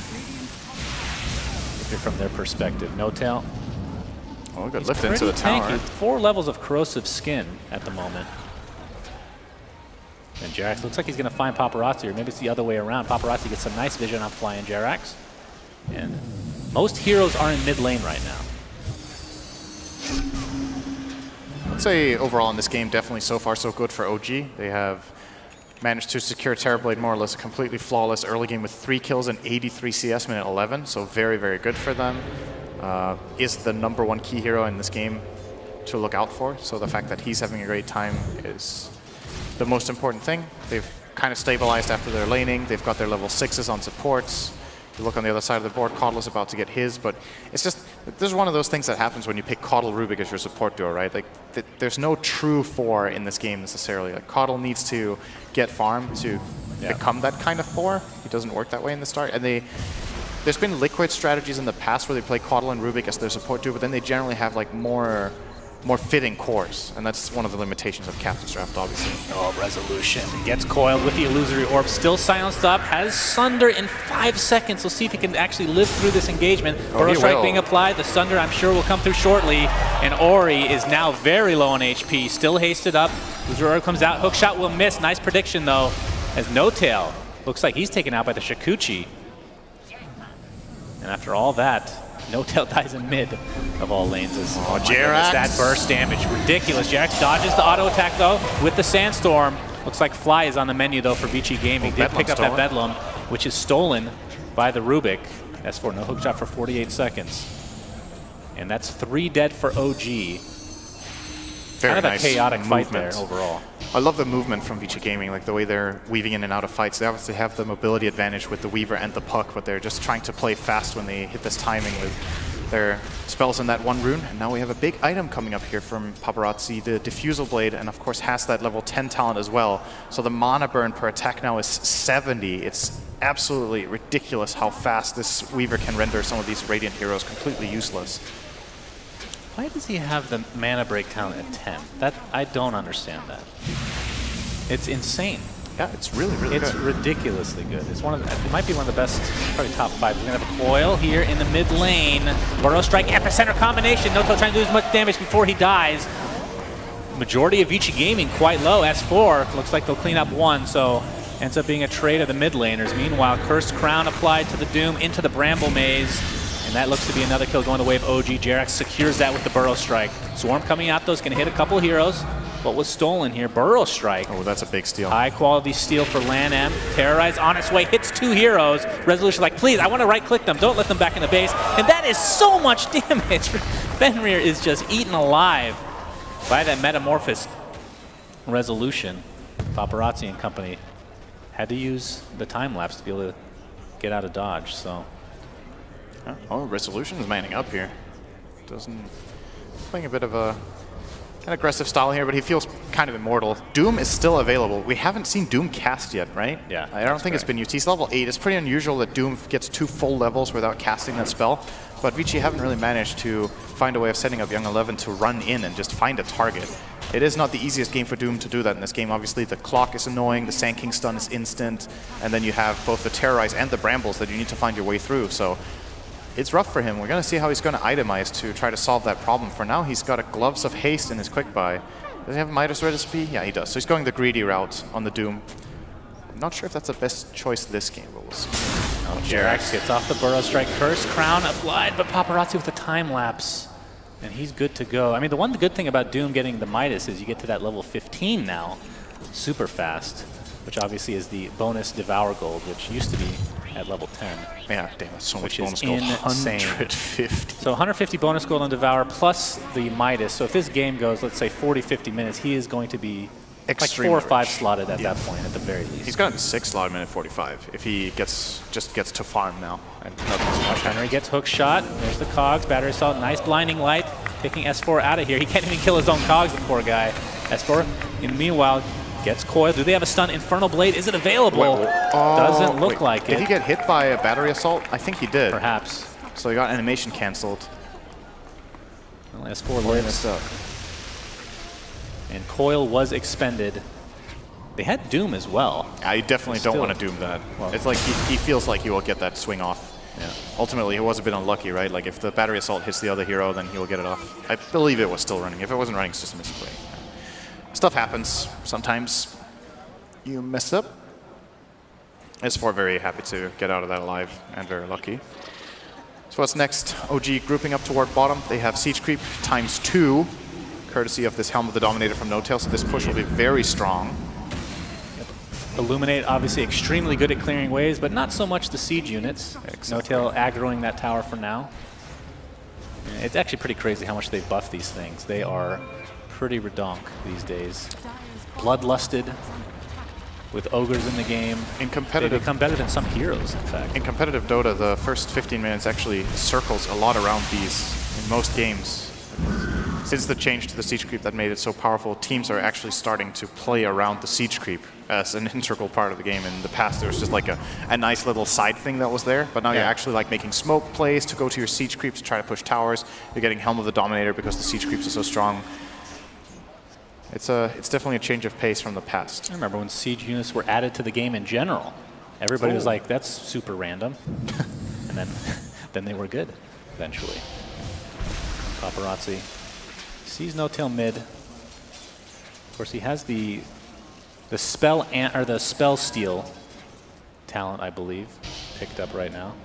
from their perspective. No tail. Oh, good lift into the tower. Tanky. 4 levels of corrosive skin at the moment. And Jerax looks like he's going to find Paparazzi, or maybe it's the other way around. Paparazzi gets some nice vision on flying Jerax. And most heroes are in mid lane right now. I'd say overall in this game, definitely so far so good for OG. They have managed to secure Terrorblade more or less a completely flawless early game with 3 kills and 83 CS minute 11, so very, very good for them. Is the #1 key hero in this game to look out for, so the fact that he's having a great time is the most important thing. They've kind of stabilized after their laning. They've got their level 6s on supports. You look on the other side of the board, Caudle's about to get his, but it's just, this is one of those things that happens when you pick Caudle Rubik as your support duo, right? Like, there's no true 4 in this game necessarily. Like, Caudle needs to get farm to become that kind of 4. He doesn't work that way in the start. And there's been Liquid strategies in the past where they play Caudle and Rubik as their support duo, but then they generally have like more fitting cores, and that's one of the limitations of Captain's Draft, obviously. Oh, Resolution gets coiled with the Illusory Orb, still silenced up, has Sunder in 5 seconds. We'll see if he can actually live through this engagement. Burrow Strike being applied, the Sunder I'm sure will come through shortly, and Ori is now very low on HP, still hasted up. Illusory Orb comes out, hookshot will miss, nice prediction though, as No Tail looks like he's taken out by the Shikuchi. And after all that, No Tail dies in mid of all lanes. Jerax. That burst damage, ridiculous. Jerax dodges the auto attack though with the Sandstorm. Looks like Fly is on the menu though for Vici Gaming. Did pick up that Bedlam, which is stolen by the Rubik. S4, no hookshot for 48 seconds. And that's 3 dead for OG. Kind of a chaotic fight there overall. I love the movement from Vici Gaming, like the way they're weaving in and out of fights. They obviously have the mobility advantage with the Weaver and the Puck, but they're just trying to play fast when they hit this timing with their spells in that 1 rune. And now we have a big item coming up here from Paparazzi, the Diffusal Blade, and of course has that level 10 talent as well. So the mana burn per attack now is 70. It's absolutely ridiculous how fast this Weaver can render some of these Radiant heroes completely useless. Why does he have the mana break talent at 10? That I don't understand that. It's insane. Yeah, it's really, really good. It's ridiculously good. It's one of the, it might be one of the best, probably top 5. We're gonna have a coil here in the mid lane. Burrow Strike epicenter combination. No Tail trying to do as much damage before he dies. Majority of Vici Gaming quite low. S4 looks like they'll clean up 1, so ends up being a trade of the mid laners. Meanwhile, Cursed Crown applied to the Doom into the Bramble Maze. And that looks to be another kill going the way of OG. Jerax secures that with the Burrow Strike. Swarm coming out though is going to hit a couple heroes. What was stolen here? Burrow Strike. Oh, that's a big steal. High quality steal for LanM. Terrorize on its way, hits 2 heroes. Resolution like, please, I want to right click them. Don't let them back in the base. And that is so much damage. Fenrir is just eaten alive by that Metamorphosis. Resolution. Paparazzi and company had to use the time lapse to be able to get out of dodge. So. Oh, Resolution is manning up here. Playing a bit of an aggressive style here, but he feels kind of immortal. Doom is still available. We haven't seen Doom cast yet, right? Yeah. I don't think it's been used. He's level 8. It's pretty unusual that Doom gets 2 full levels without casting that spell. But Vici haven't really managed to find a way of setting up Young 11 to run in and just find a target. It is not the easiest game for Doom to do that in this game. Obviously, the clock is annoying, the Sand King stun is instant, and then you have both the Terrorize and the Brambles that you need to find your way through. So it's rough for him. We're going to see how he's going to itemize to try to solve that problem. For now, he's got a Gloves of Haste in his quick buy. Does he have a Midas recipe? Yeah, he does. So he's going the greedy route on the Doom. I'm not sure if that's the best choice this game, but we'll see. Oh, Jerax gets off the Burrow Strike. Curse Crown applied, but Paparazzi with the time lapse. And he's good to go. I mean, the one good thing about Doom getting the Midas is you get to that level 15 now super fast, which obviously is the bonus Devour Gold, which used to be at level 10. Yeah, damn, that's so much bonus gold. Gold. Insane. 150. So 150 bonus gold on Devour plus the Midas. So if this game goes, let's say 40, 50 minutes, he is going to be Extreme like 4 or 5 leverage. slotted at that point, at the very least. He's gotten 6 slot minute 45 if he just gets to farm now. And Henry gets hook shot. There's the cogs. Battery assault. Nice blinding light. Taking S4 out of here. He can't even kill his own cogs, the poor guy. S4, in the meanwhile, gets coil. Do they have a stun? Infernal Blade. Is it available? Doesn't look like it. Did he get hit by a battery assault? I think he did. Perhaps. So he got animation canceled. Well, S4 lives. And coil was expended. They had Doom as well. I definitely don't want to Doom that. Well, it's like he feels like he will get that swing off. Yeah. Ultimately, he was a bit unlucky, right? Like if the battery assault hits the other hero, then he will get it off. I believe it was still running. If it wasn't running, it's just a misplay. Stuff happens. Sometimes you mess up. S4 very happy to get out of that alive and very lucky. So what's next? OG grouping up toward bottom. They have Siege Creep ×2, courtesy of this Helm of the Dominator from No-Tail, so this push will be very strong. Illuminate, obviously extremely good at clearing waves, but not so much the siege units. Exactly. No-Tail aggroing that tower for now. Yeah, it's actually pretty crazy how much they buff these things. They are pretty redonk these days. Bloodlusted, with ogres in the game. In competitive, they become better than some heroes, in fact. In competitive Dota, the first 15 minutes actually circles a lot around these in most games. Since the change to the Siege Creep that made it so powerful, teams are actually starting to play around the Siege Creep as an integral part of the game. In the past, there was just like a nice little side thing that was there, but now you're actually like making smoke plays to go to your Siege Creeps to try to push towers. You're getting Helm of the Dominator because the Siege Creeps are so strong. It's definitely a change of pace from the past. I remember when siege units were added to the game in general. Everybody was like, that's super random. And then they were good, eventually. Paparazzi sees No-Tail mid. Of course, he has the spell steal talent, I believe, picked up right now.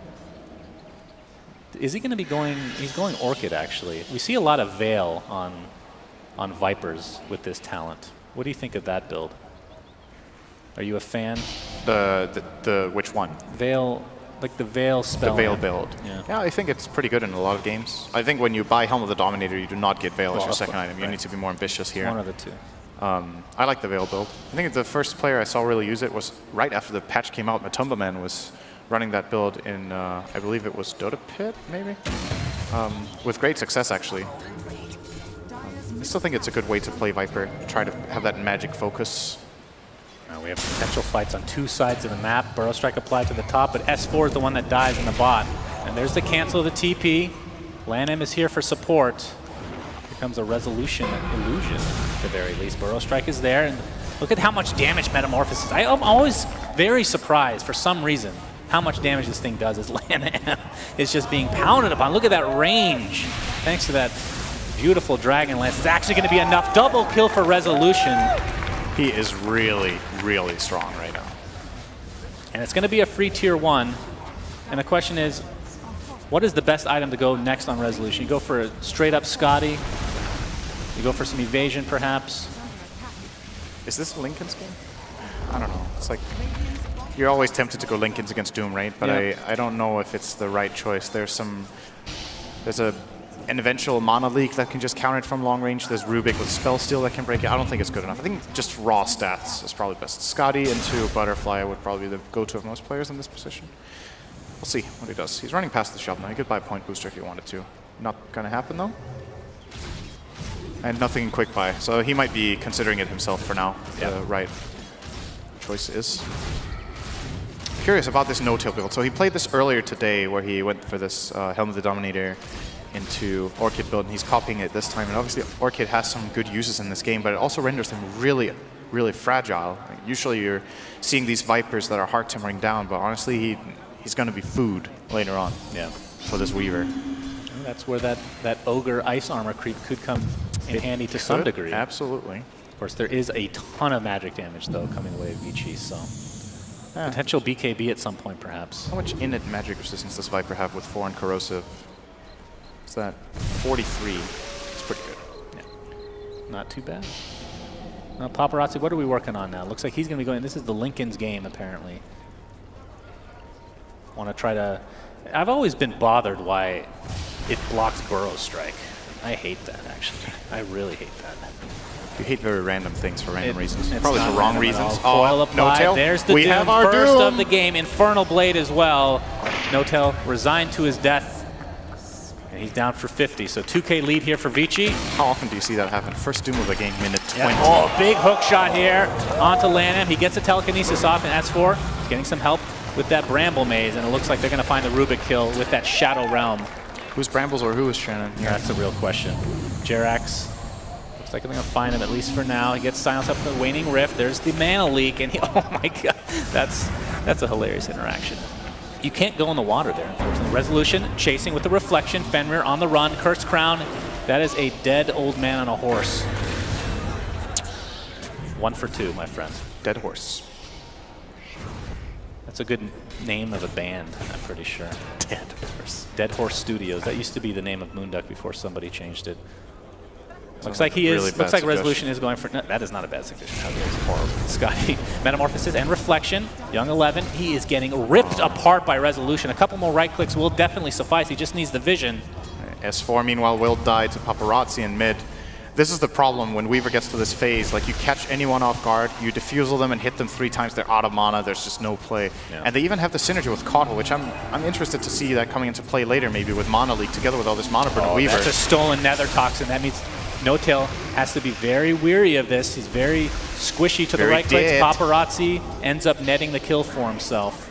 Is he going to be going? He's going Orchid, actually. We see a lot of Veil on Vipers with this talent. What do you think of that build? Are you a fan? The which one? Veil, like the Veil spell. The Veil build. Yeah, I think it's pretty good in a lot of games. I think when you buy Helm of the Dominator, you do not get Veil as your second item. You need to be more ambitious here. One of the two. I like the Veil build. I think the first player I saw really use it was right after the patch came out. Matumba Man was running that build in, I believe it was Dota Pit, maybe? With great success, actually. I still think it's a good way to play Viper, try to have that magic focus. We have potential fights on 2 sides of the map. Burrow Strike applied to the top, but S4 is the one that dies in the bot. And there's the cancel of the TP. LANM is here for support. Here comes a resolution illusion, at the very least. Burrow Strike is there, and look at how much damage Metamorphosis. I'm always very surprised, for some reason, how much damage this thing does as LANM is just being pounded upon. Look at that range. Thanks to that beautiful Dragon Lance. It's actually going to be enough. Double kill for Resolution. He is really, really strong right now. And it's going to be a free tier 1. And the question is, what is the best item to go next on Resolution? You go for a straight up Scotty. You go for some evasion, perhaps. Is this Lincoln's game? I don't know. It's like, you're always tempted to go Lincoln's against Doom, right? But yeah. I don't know if it's the right choice. There's an eventual mana leak that can just counter it from long range. There's Rubik with Spell Steal that can break it. I don't think it's good enough. I think just raw stats is probably best. Scotty into Butterfly would probably be the go-to of most players in this position. We'll see what he does. He's running past the shop now. He could buy Point Booster if he wanted to. Not going to happen, though. And nothing in Quick Buy. So he might be considering it himself for now. Yeah. The right choice is. Curious about this No-Tail build. So he played this earlier today where he went for this Helm of the Dominator into Orchid build, and he's copying it this time. And obviously Orchid has some good uses in this game, but it also renders them really, really fragile. Like, usually you're seeing these Vipers that are hard to bring down, but honestly he's going to be food later on for this Weaver. And that's where that Ogre Ice Armor creep could come in handy to some degree. Absolutely. Of course, there is a ton of magic damage, though, coming the way of Vici, so potential BKB at some point, perhaps. How much innate magic resistance does Viper have with 4 and Corrosive? Is that 43? It's pretty good. Yeah. Not too bad. Now, Paparazzi, what are we working on now? Looks like he's going to be going. This is the Lincoln's game, apparently. Want to try to. I've always been bothered why it blocks Burrow Strike. I hate that, actually. I really hate that. You hate very random things for random reasons. It's Probably not for wrong random at reasons. all. Coil applied. No-tail. There's the we Doom, have our first Doom. of the game. Infernal Blade as well. No-tail resigned to his death. And he's down for 50. So 2K lead here for Vici. How often do you see that happen? First Doom of the game, minute 20. Yeah. Oh, big hook shot here onto Lanham. He gets a telekinesis off in S4. He's getting some help with that Bramble Maze, and it looks like they're going to find the Rubik kill with that Shadow Realm. Who's Brambles or who is Shannon? Yeah, that's a real question. Jerax, looks like they're going to find him, at least for now. He gets silenced up the Waning Rift. There's the mana leak, and he, oh my god, that's a hilarious interaction. You can't go in the water there, unfortunately. Resolution, chasing with the Reflection. Fenrir on the run. Cursed Crown. That is a dead old man on a horse. 1 for 2, my friend. Dead horse. That's a good name of a band, I'm pretty sure. Dead Horse. Dead Horse Studios. That used to be the name of Moonduck before somebody changed it. Looks like he is. Really looks like Resolution is going for. No, that is not a bad suggestion. How dare you? Horrible. Scotty, Metamorphosis and Reflection. Young 11. He is getting ripped apart by Resolution. A couple more right clicks will definitely suffice. He just needs the vision. S4, meanwhile, will die to Paparazzi in mid. This is the problem when Weaver gets to this phase. Like, you catch anyone off guard, you defusal them and hit them 3 times, they're out of mana, there's just no play. Yeah. And they even have the synergy with Caudal, which I'm interested to see that coming into play later, maybe with Mana Leak together with all this mana burn Weaver. That's a stolen Nether Toxin. That means No-Tail has to be very weary of this. He's very squishy to the right clicks. Paparazzi ends up netting the kill for himself.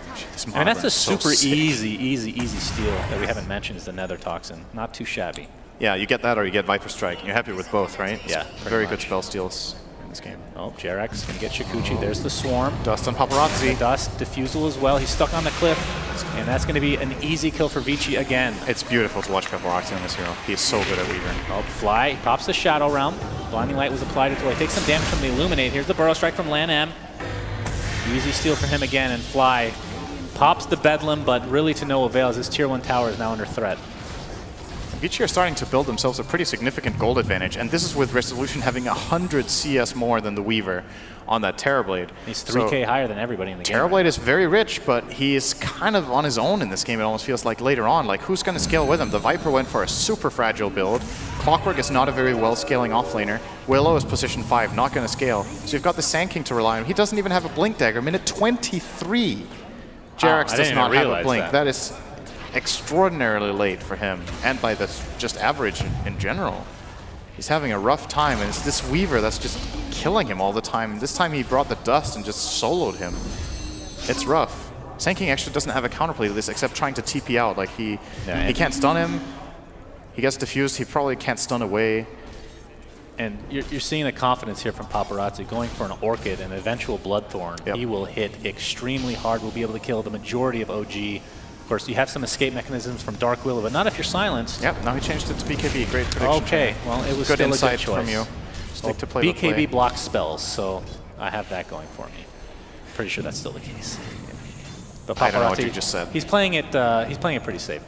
And that's a super easy steal that we haven't mentioned is the Nether Toxin. Not too shabby. Yeah, you get that or you get Viper Strike. You're happy with both, right? Yeah, very good spell steals in this game. Oh, Jerax can get Shikuchi. There's the Swarm. Dust on Paparazzi. The Dust, Diffusal as well. He's stuck on the cliff. And that's going to be an easy kill for Vici again. It's beautiful to watch Paparazzi on this hero. He is so good at Weaver. Oh, Fly pops the Shadow Realm. Blinding Light was applied to it. Takes some damage from the Illuminate. Here's the Burrow Strike from Lanham. Easy steal for him again. And Fly pops the Bedlam, but really to no avail as his Tier 1 tower is now under threat. Vici are starting to build themselves a pretty significant gold advantage, and this is with Resolution having 100 CS more than the Weaver on that Terrorblade. He's 3K higher than everybody in the game. Terrorblade is very rich, but he is kind of on his own in this game, it almost feels like later on. Like, who's going to scale with him? The Viper went for a super fragile build. Clockwork is not a very well-scaling offlaner. Willow is position 5, not going to scale. So you've got the Sand King to rely on. He doesn't even have a Blink Dagger. Minute 23. Jerax does not have a Blink. That is extraordinarily late for him, and by the just average in general. He's having a rough time, and it's this Weaver that's just killing him all the time. This time he brought the Dust and just soloed him. It's rough. Sand King actually doesn't have a counterplay to this except trying to TP out. Like, he can't stun him. He gets diffused. He probably can't stun away. And you're seeing the confidence here from Paparazzi going for an Orchid and eventual Bloodthorn. Yep. He will hit extremely hard. Will be able to kill the majority of OG. Of course, you have some escape mechanisms from Dark Willow, but not if you're silenced. Yep, now he changed it to BKB. Great prediction. Okay, well, it was good still insight a good choice from you. Stick to play BKB blocks spells, so I have that going for me. Pretty sure that's still the case. But Paparazzi, I don't know what you just said. He's playing it pretty safe.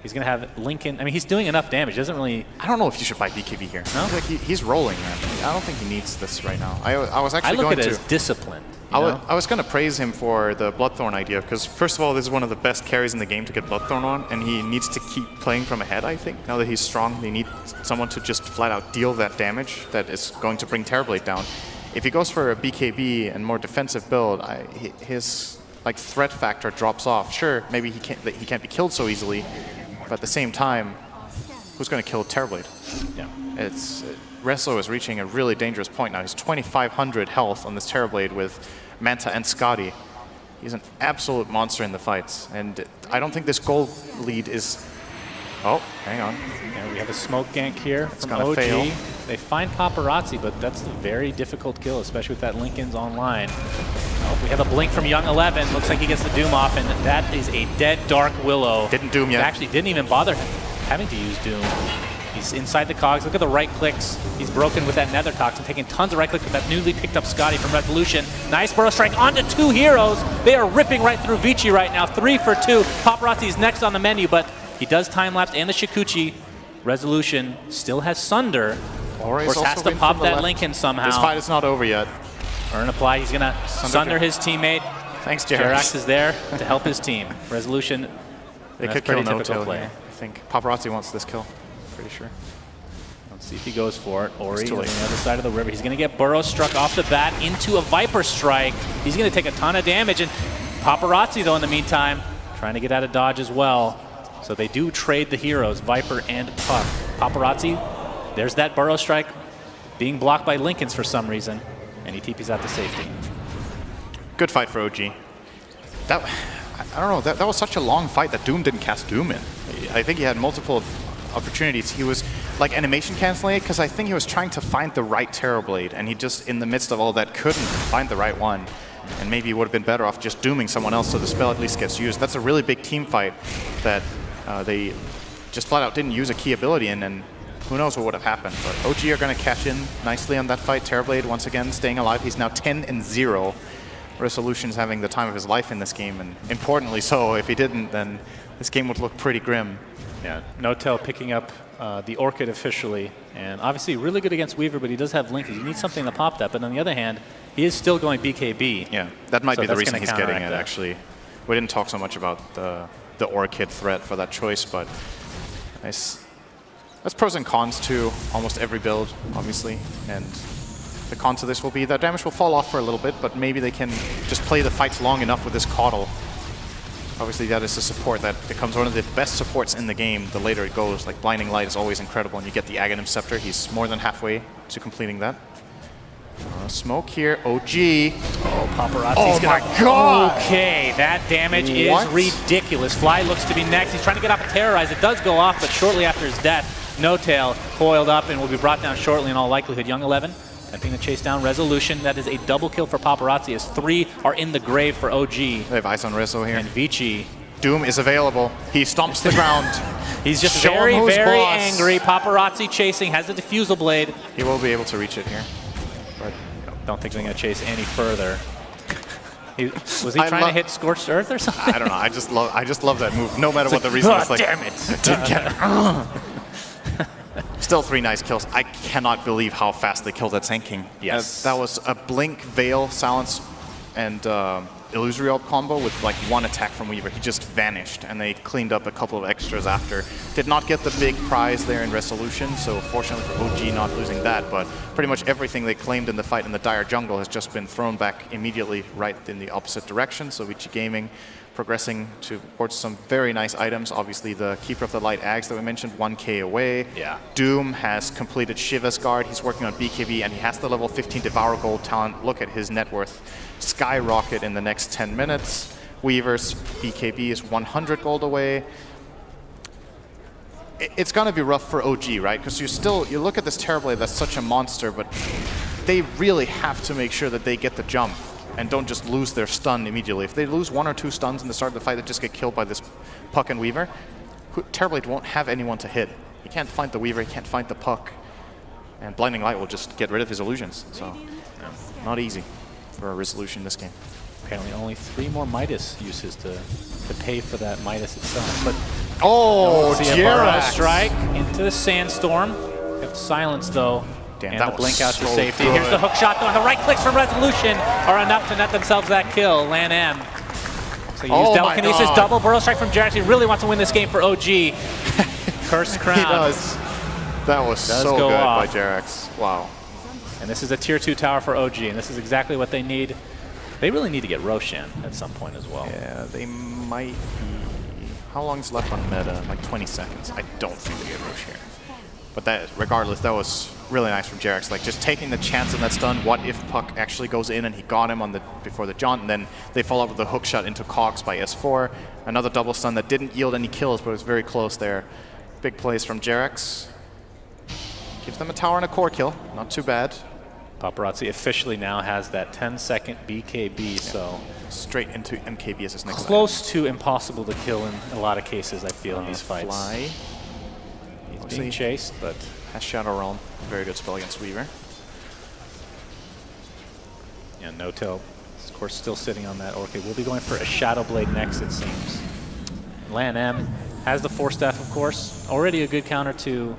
He's going to have Lincoln. I mean, he's doing enough damage. He doesn't really... I don't know if you should buy BKB here. No? Like, he's rolling, man. I don't think he needs this right now. I was actually going to... I look at it as discipline. I was going to praise him for the Bloodthorn idea, because first of all, this is one of the best carries in the game to get Bloodthorn on, and he needs to keep playing from ahead, I think. Now that he's strong, they need someone to just flat out deal that damage that is going to bring Terrorblade down. If he goes for a BKB and more defensive build, his like threat factor drops off. Sure, maybe he can't be killed so easily, but at the same time, who's going to kill Terrorblade? Yeah. Reslo is reaching a really dangerous point now. He's 2,500 health on this Terrorblade with Manta and Scotty. He's an absolute monster in the fights, and I don't think this gold lead is... Oh, hang on. Yeah, we have a smoke gank here from gonna OG. fail. They find Paparazzi, but that's a very difficult kill, especially with that Lincoln's online. Oh, we have a blink from Young 11. Looks like he gets the Doom off, and that is a dead Dark Willow. Didn't Doom yet. Actually, didn't even bother having to use Doom. He's inside the cogs. Look at the right clicks. He's broken with that Nether Toxin, taking tons of right clicks with that newly picked up Scotty from Resolution. Nice Burrow Strike onto 2 heroes. They are ripping right through Vici right now. 3 for 2. Paparazzi's next on the menu, but he does time lapse and the Shikuchi. Resolution still has Sunder. Of course, has to pop that Lincoln somehow. This fight is not over yet. Earn apply. He's going to Sunder his teammate. Thanks, Jerax. Jerax is there to help his team. Resolution. They could kill No-Tail here. I think Paparazzi wants this kill. Pretty sure. See if he goes for it. Ori on the other side of the river. He's going to get Burrow struck off the bat into a Viper strike. He's going to take a ton of damage. And Paparazzi, though, in the meantime, trying to get out of dodge as well. So they do trade the heroes, Viper and Puck. Paparazzi, there's that Burrow strike being blocked by Lincolns for some reason. And he TPs out to safety. Good fight for OG. I don't know, that was such a long fight that Doom didn't cast Doom in. I think he had multiple opportunities. He was like animation canceling it because I think he was trying to find the right Terrorblade, and he just, in the midst of all that, couldn't find the right one. And maybe he would have been better off just dooming someone else so the spell at least gets used. That's a really big team fight that they just flat out didn't use a key ability in, and who knows what would have happened. But OG are going to cash in nicely on that fight. Terrorblade, once again, staying alive. He's now 10-0. Resolution's having the time of his life in this game, and importantly so. If he didn't, then this game would look pretty grim. Yeah, No-Tail picking up the Orchid officially, and obviously really good against Weaver, but he does have Lincoln. You need something to pop that, but on the other hand, he is still going BKB. Yeah, that might be the reason he's getting it, actually. We didn't talk so much about the Orchid threat for that choice, but nice. That's pros and cons to almost every build, obviously, and the con to this will be that damage will fall off for a little bit, but maybe they can just play the fights long enough with this Caudal. Obviously, that is a support that becomes one of the best supports in the game the later it goes. Like, Blinding Light is always incredible, and you get the Aghanim Scepter. He's more than halfway to completing that. Smoke here, OG. Oh, Paparazzi's oh gonna... my god! Okay, that damage is ridiculous. Fly looks to be next. He's trying to get off a Terrorize. It does go off, but shortly after his death, No-Tail coiled up and will be brought down shortly in all likelihood. Young 11 attempting to chase down Resolution. That is a double kill for Paparazzi as 3 are in the grave for OG. They have eyes on Rezo here. And Vici. Doom is available. He stomps the ground. He's just very angry. Paparazzi chasing, has the Diffusal Blade. He will be able to reach it here. But don't think they're going to chase any further. Was he trying to hit Scorched Earth or something? I don't know. I just love that move. No matter what the reason. It's like, damn it! Didn't get it. Still 3 nice kills. I cannot believe how fast they killed that Sand King. Yes. That was a Blink, Veil, Silence, and Illusory Orb combo with like 1 attack from Weaver. He just vanished, and they cleaned up a couple of extras after. Did not get the big prize there in Resolution, so fortunately for OG not losing that, but pretty much everything they claimed in the fight in the Dire Jungle has just been thrown back immediately right in the opposite direction. So Vici Gaming progressing towards some very nice items. Obviously, the Keeper of the Light Axe that we mentioned, 1k away. Yeah. Doom has completed Shiva's Guard. He's working on BKB, and he has the level 15 Devour Gold talent. Look at his net worth skyrocket in the next 10 minutes. Weaver's BKB is 100 gold away. It's going to be rough for OG, right? Because you look at this Terrorblade, that's such a monster, but they really have to make sure that they get the jump and don't just lose their stun immediately. If they lose 1 or 2 stuns in the start of the fight, they just get killed by this Puck and Weaver. Terrorblade won't have anyone to hit. He can't find the Weaver, he can't find the Puck. And Blinding Light will just get rid of his illusions. So, not easy for a resolution in this game. Apparently only 3 more Midas uses to pay for that Midas itself. But Jerax! Strike into the Sandstorm. Kept silence though. Damn, and that the blink out to so safety. good. Here's the hook shot though, and the right clicks from Resolution are enough to net themselves that kill. Lan M. So use Telekinesis, double Burrow Strike from Jerax. He really wants to win this game for OG. Cursed Crown. He does. That was so good by Jerax. Wow. And this is a tier 2 tower for OG, and this is exactly what they need. They really need to get Roshan at some point as well. Yeah, they might be... How long's left on meta? Like 20 seconds. I don't think they get Roshan. But that, regardless, that was really nice from Jerax. Like, just taking the chance on that stun. What if Puck actually goes in and he got him on before the jaunt, and then they follow up with a hook shot into Cogs by S4. Another double stun that didn't yield any kills, but it was very close there. Big plays from Jerax. Gives them a tower and a core kill. Not too bad. Paparazzi officially now has that 10-second BKB, so... Straight into MKB as his next close to impossible to kill in a lot of cases, I feel, in these fights. Fly. He's being chased, but... Has Shadow Realm. Very good spell against Weaver. Yeah, No-Tail, of course, still sitting on that Orchid. We'll be going for a Shadow Blade next, it seems. Lan M has the Force Staff, of course. Already a good counter to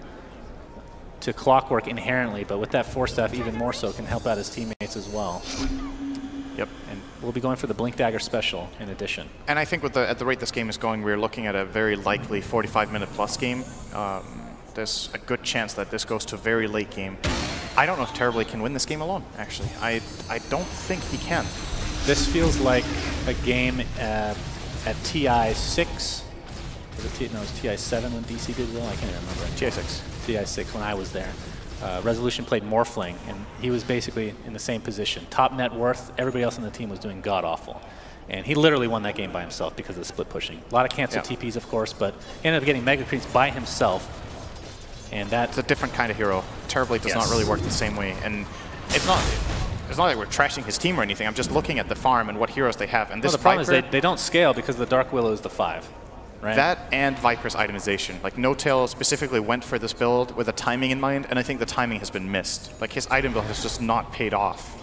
Clockwork inherently, but with that Force Staff even more so, can help out his teammates as well. Yep. And we'll be going for the Blink Dagger special in addition. And I think at the rate this game is going, we're looking at a very likely 45-minute plus game. There's a good chance that this goes to a very late game. I don't know if Terribly can win this game alone, actually. I don't think he can. This feels like a game at TI 6. No, it was TI 7 when DC did well. I can't remember. TI 6. TI 6 when I was there. Resolution played Morphling, and he was basically in the same position. Top net worth, everybody else on the team was doing god-awful. And he literally won that game by himself because of the split pushing. A lot of canceled TPs, of course, but he ended up getting Mega Creeps by himself. And that's a different kind of hero. Terribly does not really work the same way. And it's not like we're trashing his team or anything. I'm just looking at the farm and what heroes they have. And this the problem is they don't scale because the Dark Willow is the 5. Right? That and Viper's itemization. Like, No-Tail specifically went for this build with a timing in mind, and I think the timing has been missed. Like, his item build has just not paid off.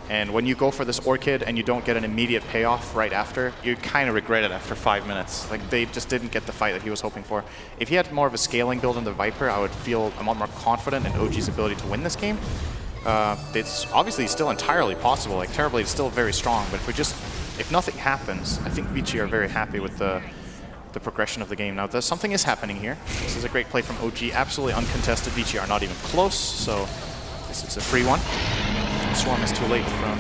And when you go for this Orchid and you don't get an immediate payoff right after, you kind of regret it after 5 minutes. Like, they just didn't get the fight that he was hoping for. If he had more of a scaling build in the Viper, I would feel a lot more confident in OG's ability to win this game. It's obviously still entirely possible. Like, Terribly is still very strong, but if nothing happens, I think Vici are very happy with the progression of the game. Now, something is happening here. This is a great play from OG, absolutely uncontested. Vici are not even close, so this is a free one. Swarm is too late from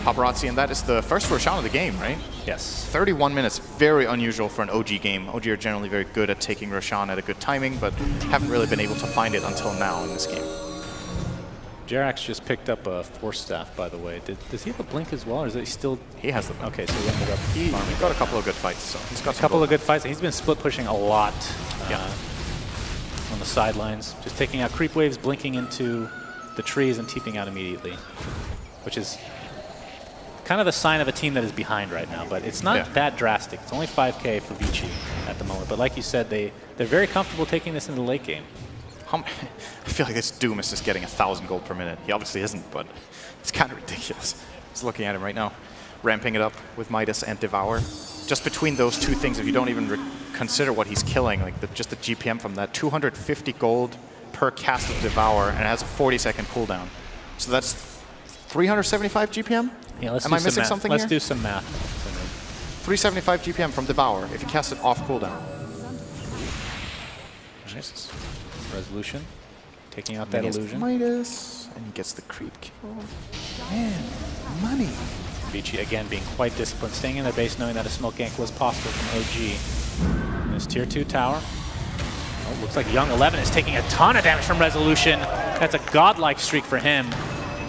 Paparazzi, and that is the first Roshan of the game, right? Yes. 31 minutes, very unusual for an OG game. OG are generally very good at taking Roshan at a good timing, but haven't really been able to find it until now in this game. Jerax just picked up a Force Staff, by the way. Does he have a Blink as well, or is it still? He has the Blink. Okay, so he ended up He's got a couple of good fights. So he's got a couple of good fights. He's been split pushing a lot on the sidelines, just taking out creep waves, blinking into the trees, and TPing out immediately, which is kind of a sign of a team that is behind right now. But it's not that drastic. It's only 5K for Vici at the moment. But like you said, they're very comfortable taking this into the late game. I feel like this Doom is just getting 1,000 gold per minute. He obviously isn't, but it's kind of ridiculous. Just looking at him right now, ramping it up with Midas and Devour. Just between those two things, if you don't even consider what he's killing, like just the GPM from that, 250 gold per cast of Devour, and it has a 40-second cooldown. So that's 375 GPM? Yeah, let's Am I missing something here? Let's do some math. 375 GPM from Devour if you cast it off cooldown. Jesus. Resolution, taking out that illusion. Midas, and he gets the creep kill. Man, money. Vici again being quite disciplined, staying in their base, knowing that a smoke gank was possible from OG. And this tier 2 tower. Oh, looks like Young 11 is taking a ton of damage from Resolution. That's a godlike streak for him.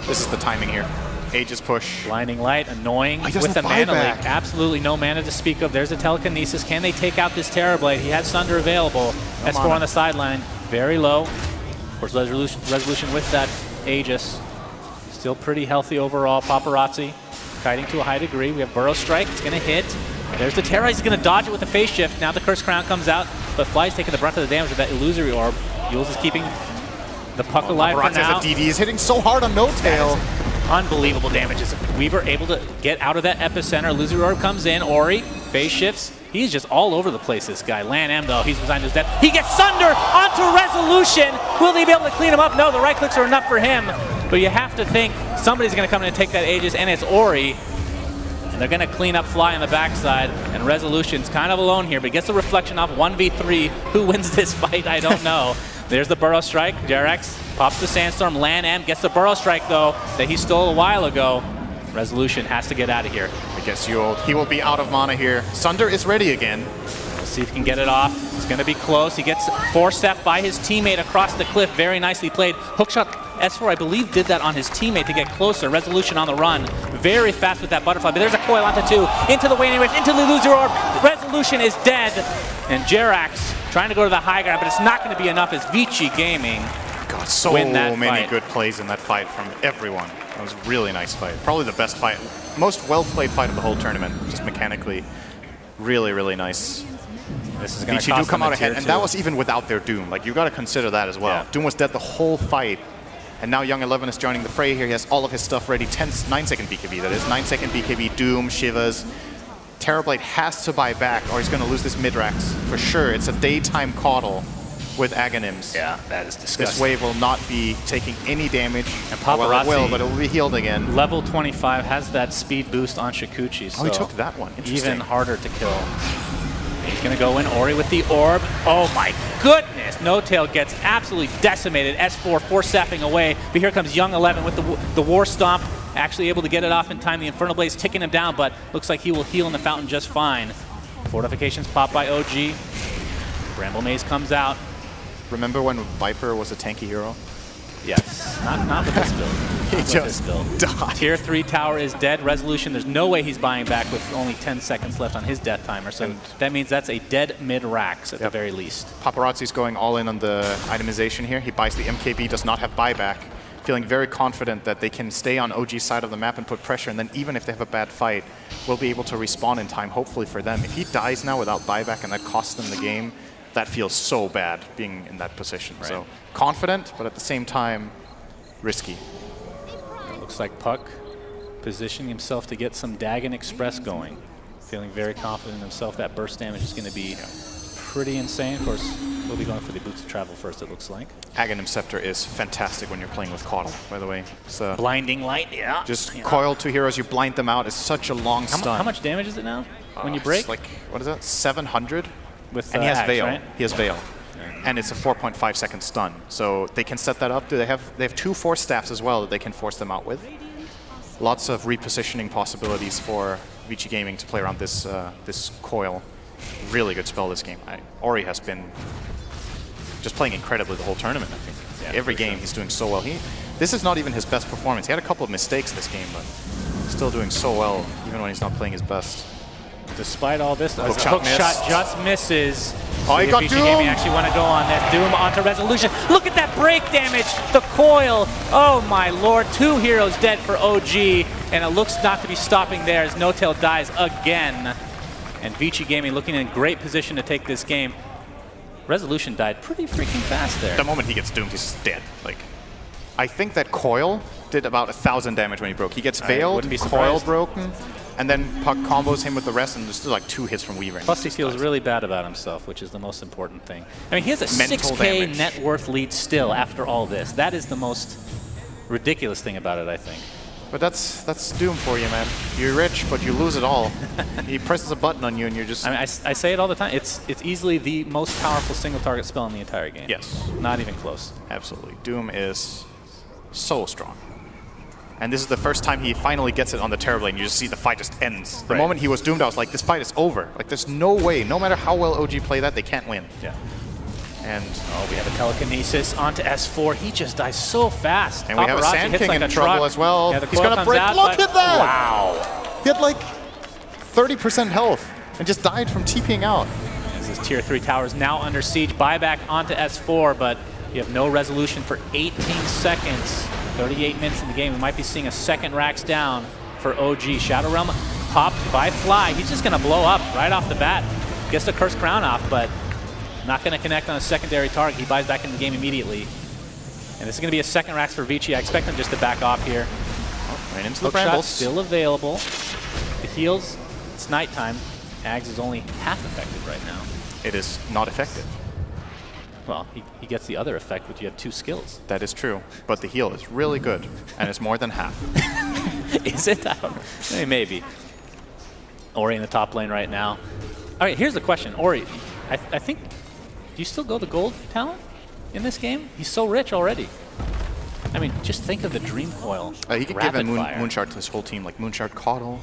This is the timing here. Aegis push. Blinding Light, annoying with the mana leak. Absolutely no mana to speak of. There's a telekinesis. Can they take out this Terrorblade? He has Sunder available. S4 on the sideline. Very low. Of course, resolution with that Aegis. Still pretty healthy overall. Paparazzi kiting to a high degree. We have Burrow Strike. It's going to hit. There's the Terrorize. He's going to dodge it with the Phase Shift. Now the Curse Crown comes out, but Fly's taking the brunt of the damage with that Illusory Orb. Yules is keeping the puck alive for now. DD is hitting so hard on No-Tail. Unbelievable damages. Weaver able to get out of that epicenter. Illusory Orb comes in. Ori, Phase Shifts. He's just all over the place, this guy. Lan M, though, he's resigned to his death. He gets Sunder onto Resolution. Will they be able to clean him up? No, the right clicks are enough for him. But you have to think somebody's going to come in and take that Aegis, and it's Ori. And they're going to clean up Fly on the backside, and Resolution's kind of alone here, but gets a reflection off 1v3. Who wins this fight? I don't know. There's the Burrow Strike. Jerax pops the Sandstorm. Lan M gets the Burrow Strike, though, that he stole a while ago. Resolution has to get out of here. I guess he will be out of mana here. Sunder is ready again. Let's see if he can get it off. It's going to be close. He gets force-stepped by his teammate across the cliff. Very nicely played. Hookshot S4, I believe, did that on his teammate to get closer. Resolution on the run. Very fast with that butterfly. But there's a coil onto 2. Into the waning wave. Into the Illusory Orb. Resolution is dead. And Jerax trying to go to the high ground, but it's not going to be enough as Vici Gaming God, so many good plays in that fight from everyone. That was a really nice fight. Probably the best fight, most well-played fight of the whole tournament. Just mechanically, really, really nice. This is going to do come out ahead, and that was even without their Doom. Like, you got to consider that as well. Yeah. Doom was dead the whole fight, and now Young 11 is joining the fray here. He has all of his stuff ready. 9-second BKB, that is. 9-second BKB, Doom, Shivas. Terrorblade has to buy back, or he's going to lose this Midrax for sure. It's a daytime Caudle with Aghanims. Yeah, that is disgusting. This wave will not be taking any damage. And Paparazzi, well, it will, but it will be healed again. Level 25 has that speed boost on Shikuchi, so he took that one. Even harder to kill. He's going to go in. Ori with the orb. Oh my goodness. No Tail gets absolutely decimated. S4 4-sapping away, but here comes Young 11 with the War Stomp, actually able to get it off in time. The Infernal Blaze ticking him down, but looks like he will heal in the fountain just fine. Fortifications popped by OG. Bramble Maze comes out. Remember when Viper was a tanky hero? Yes, not with this build. He just died. Tier 3 tower is dead. Resolution, there's no way he's buying back with only 10 seconds left on his death timer. So that means that's a dead mid-Rax at the very least. Paparazzi's going all in on the itemization here. He buys the MKB, does not have buyback. Feeling very confident that they can stay on OG's side of the map and put pressure, and then even if they have a bad fight, we'll be able to respawn in time, hopefully for them. If he dies now without buyback and that costs them the game, that feels so bad being in that position. Right. So confident, but at the same time, risky. It looks like Puck positioning himself to get some Dagon Express going. Feeling very confident in himself. That burst damage is going to be pretty insane. Of course, we'll be going for the Boots of Travel first, it looks like. Aghanim Scepter is fantastic when you're playing with Caudle, by the way. So blinding Light, yeah. Just coil 2 heroes, you blind them out. It's such a long stun. How much damage is it now when you break? It's like, what is that, 700? And he has Axe, Veil. right? He has Veil. And it's a 4.5 second stun. So they can set that up. They have 2 Force Staffs as well that they can force them out with. Lots of repositioning possibilities for Vici Gaming to play around this this coil. Really good spell this game. Ori has been just playing incredibly the whole tournament, I think. Yeah, every game he's doing so well. This is not even his best performance. He had a couple of mistakes this game, but still doing so well, even when he's not playing his best. Despite all this, the hook shot just misses. Oh, he got Vici Doom! Gaming actually want to go on this. Doom onto Resolution. Look at that break damage. The coil. Oh my lord. 2 heroes dead for OG. And it looks not to be stopping there as No Tail dies again. And Vici Gaming looking in great position to take this game. Resolution died pretty freaking fast there. The moment he gets doomed, he's dead. Like, I think that coil did about 1,000 damage when he broke. He gets veiled, coil broken, and then Puck combos him with the rest, and there's still like 2 hits from Weaver. Plus he feels really bad about himself, which is the most important thing. I mean, he has a Mental 6K damage. net worth lead still after all this. That is the most ridiculous thing about it, I think. But that's Doom for you, man. You're rich, but you lose it all. He presses a button on you, and you're just... I mean, I say it all the time. It's easily the most powerful single target spell in the entire game. Yes. Not even close. Absolutely. Doom is so strong. And this is the first time he finally gets it on the Terror Blade, and you just see the fight just ends. The moment he was doomed, I was like, this fight is over. Like, there's no way, no matter how well OG play that, they can't win. Yeah. And we have a telekinesis onto S4. He just dies so fast. And we have a Sand King in trouble as well. Yeah, the he's going to break. Look at that! Wow. He had like 30% health and just died from TPing out. This is Tier 3 towers now under siege. Buyback onto S4, but you have no resolution for 18 seconds. 38 minutes in the game. We might be seeing a second Rax down for OG. Shadow Realm popped by Fly. He's just going to blow up right off the bat. Gets the Cursed Crown off, but not going to connect on a secondary target. He buys back in the game immediately. And this is going to be a second Rax for Vici. I expect him just to back off here. Oh, right into the Hook shot brambles. still available. The heals, it's nighttime. Ags is only half effective right now. It is not effective. Well, he gets the other effect, which you have 2 skills. That is true, but the heal is really good, and it's more than half. Is it? I don't know. Maybe. Ori in the top lane right now. All right, here's the question. Ori, I think, do you still go the gold talent in this game? He's so rich already. I mean, just think of the Dream Coil. He could give a Moonshard to this whole team, like Moonshard Caudle.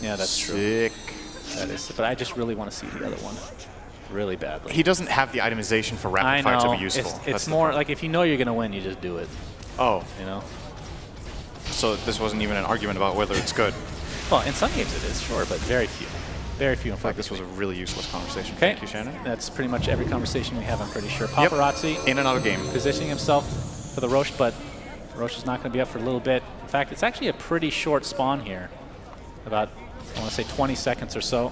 Yeah, that's Sick. True. That is, but I just really want to see the other one really badly. He doesn't have the itemization for rapid fire to be useful. It's more like if you know you're going to win, you just do it. Oh. You know? So this wasn't even an argument about whether it's good. Well, in some games it is, sure, but very few. Very few. In fact, this was a really useless conversation. Okay. Thank you, Shannon. That's pretty much every conversation we have, I'm pretty sure. Paparazzi. In another game. Positioning himself for the Roche, but Roche is not going to be up for a little bit. In fact, it's actually a pretty short spawn here. About, I want to say 20 seconds or so.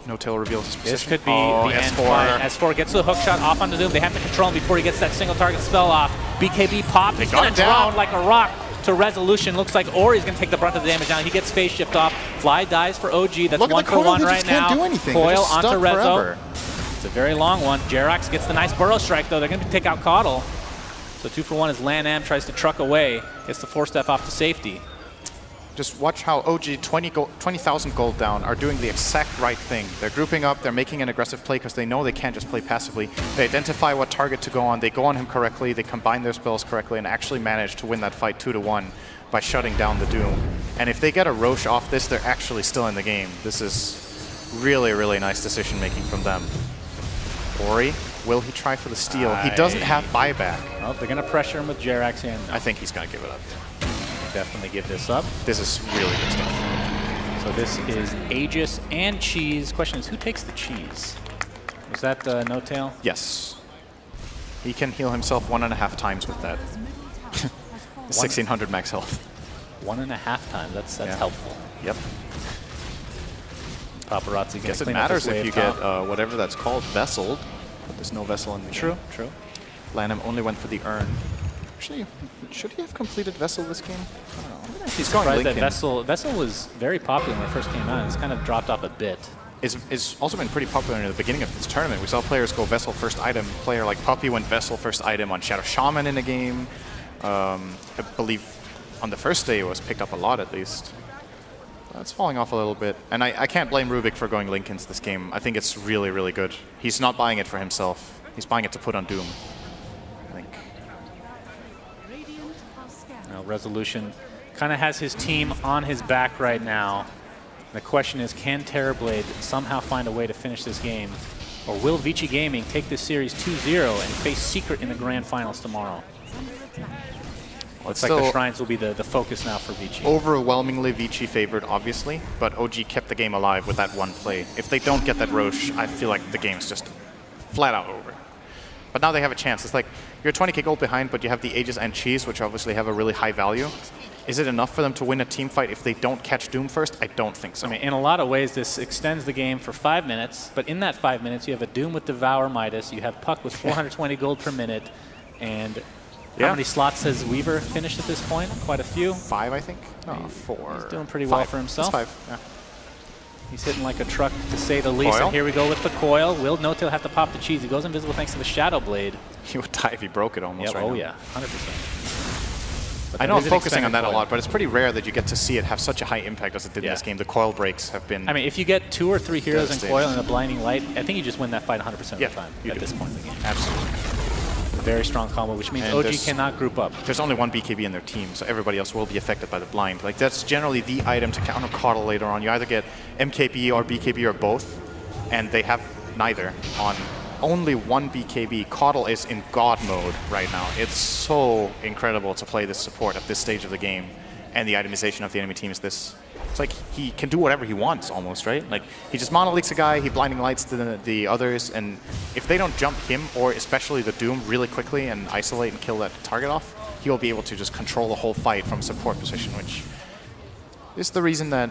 No Tail reveals his position. This could be the end fight. S4 gets the hook shot off onto Doom. They have to control him before he gets that single target spell off. BKB popped. He's going to drop like a rock to Resolution. Looks like Ori's going to take the brunt of the damage now. He gets phase shift off. Fly dies for OG. That's 1-for-1 right now. Coil onto Rezo. It's a very long one. Jerax gets the nice burrow strike though. They're going to take out Caudle. So 2-for-1 as Lan Am tries to truck away. Gets the 4-step off to safety. Just watch how OG 20,000 gold down are doing the exact right thing. They're grouping up, they're making an aggressive play because they know they can't just play passively. They identify what target to go on, they go on him correctly, they combine their spells correctly, and actually manage to win that fight 2-1 by shutting down the Doom. And if they get a Roche off this, they're actually still in the game. This is really, really nice decision making from them. Ori, will he try for the steal? He doesn't have buyback. Well, they're going to pressure him with Jerax here. No. I think he's going to give it up. Definitely give this up. This is really good stuff. So this is Aegis and Cheese. Question is, who takes the Cheese? Was that No Tail? Yes. He can heal himself 1.5 times with that. 1600 max health. 1.5 times. That's helpful. Yep. Paparazzi. Guess it matters if you get whatever that's called vesseled. But there's no vessel in the game. True. Lanham only went for the urn. Actually, should he have completed Vessel this game? I don't know. He's surprised that Vessel was very popular when it first came out. It's kind of dropped off a bit. It's also been pretty popular in the beginning of this tournament. We saw players go Vessel first item. A player like Puppy went Vessel first item on Shadow Shaman in the game. I believe on the first day it was picked up a lot at least. It's falling off a little bit. And I can't blame Rubik for going Linkens this game. I think it's really, really good. He's not buying it for himself. He's buying it to put on Doom. Now, Resolution kind of has his team on his back right now. The question is, can Terrorblade somehow find a way to finish this game? Or will Vici Gaming take this series 2-0 and face Secret in the grand finals tomorrow? Looks like the Shrines will be the focus now for Vici. Overwhelmingly Vici favored, obviously, but OG kept the game alive with that one play. If they don't get that Roche, I feel like the game's just flat out over. But now they have a chance. It's like you're 20k gold behind, but you have the Aegis and Cheese, which obviously have a really high value. Is it enough for them to win a team fight if they don't catch Doom first? I don't think so. I mean, in a lot of ways, this extends the game for 5 minutes, but in that 5 minutes, you have a Doom with Devour Midas, you have Puck with 420 gold per minute, and how many slots has Weaver finished at this point? Quite a few. 5, I think? No, 4. He's doing pretty well for himself. It's 5, yeah. He's hitting like a truck, to say the least. And here we go with the coil. Will No Tail have to pop the Cheese? He goes invisible thanks to the Shadow Blade. He would die if he broke it almost right now. Oh, yeah. 100%. I know I'm focusing on that a lot, but it's pretty rare that you get to see it have such a high impact as it did in this game. The coil breaks have been... I mean, if you get 2 or 3 heroes in coil and a blinding light, I think you just win that fight 100% of the time at this point in the game. Absolutely. Very strong combo, which means OG cannot group up. There's only one BKB in their team, so everybody else will be affected by the blind. Like, that's generally the item to counter Coddle later on. You either get MKB or BKB or both, and they have neither on only one BKB. Coddle is in God mode right now. It's so incredible to play this support at this stage of the game, and the itemization of the enemy team is this. It's like he can do whatever he wants almost, right? Like, he just mono-leaks a guy, he blinding lights the others, and if they don't jump him, or especially the Doom, really quickly and isolate and kill that target off, he will be able to just control the whole fight from support position, which is the reason that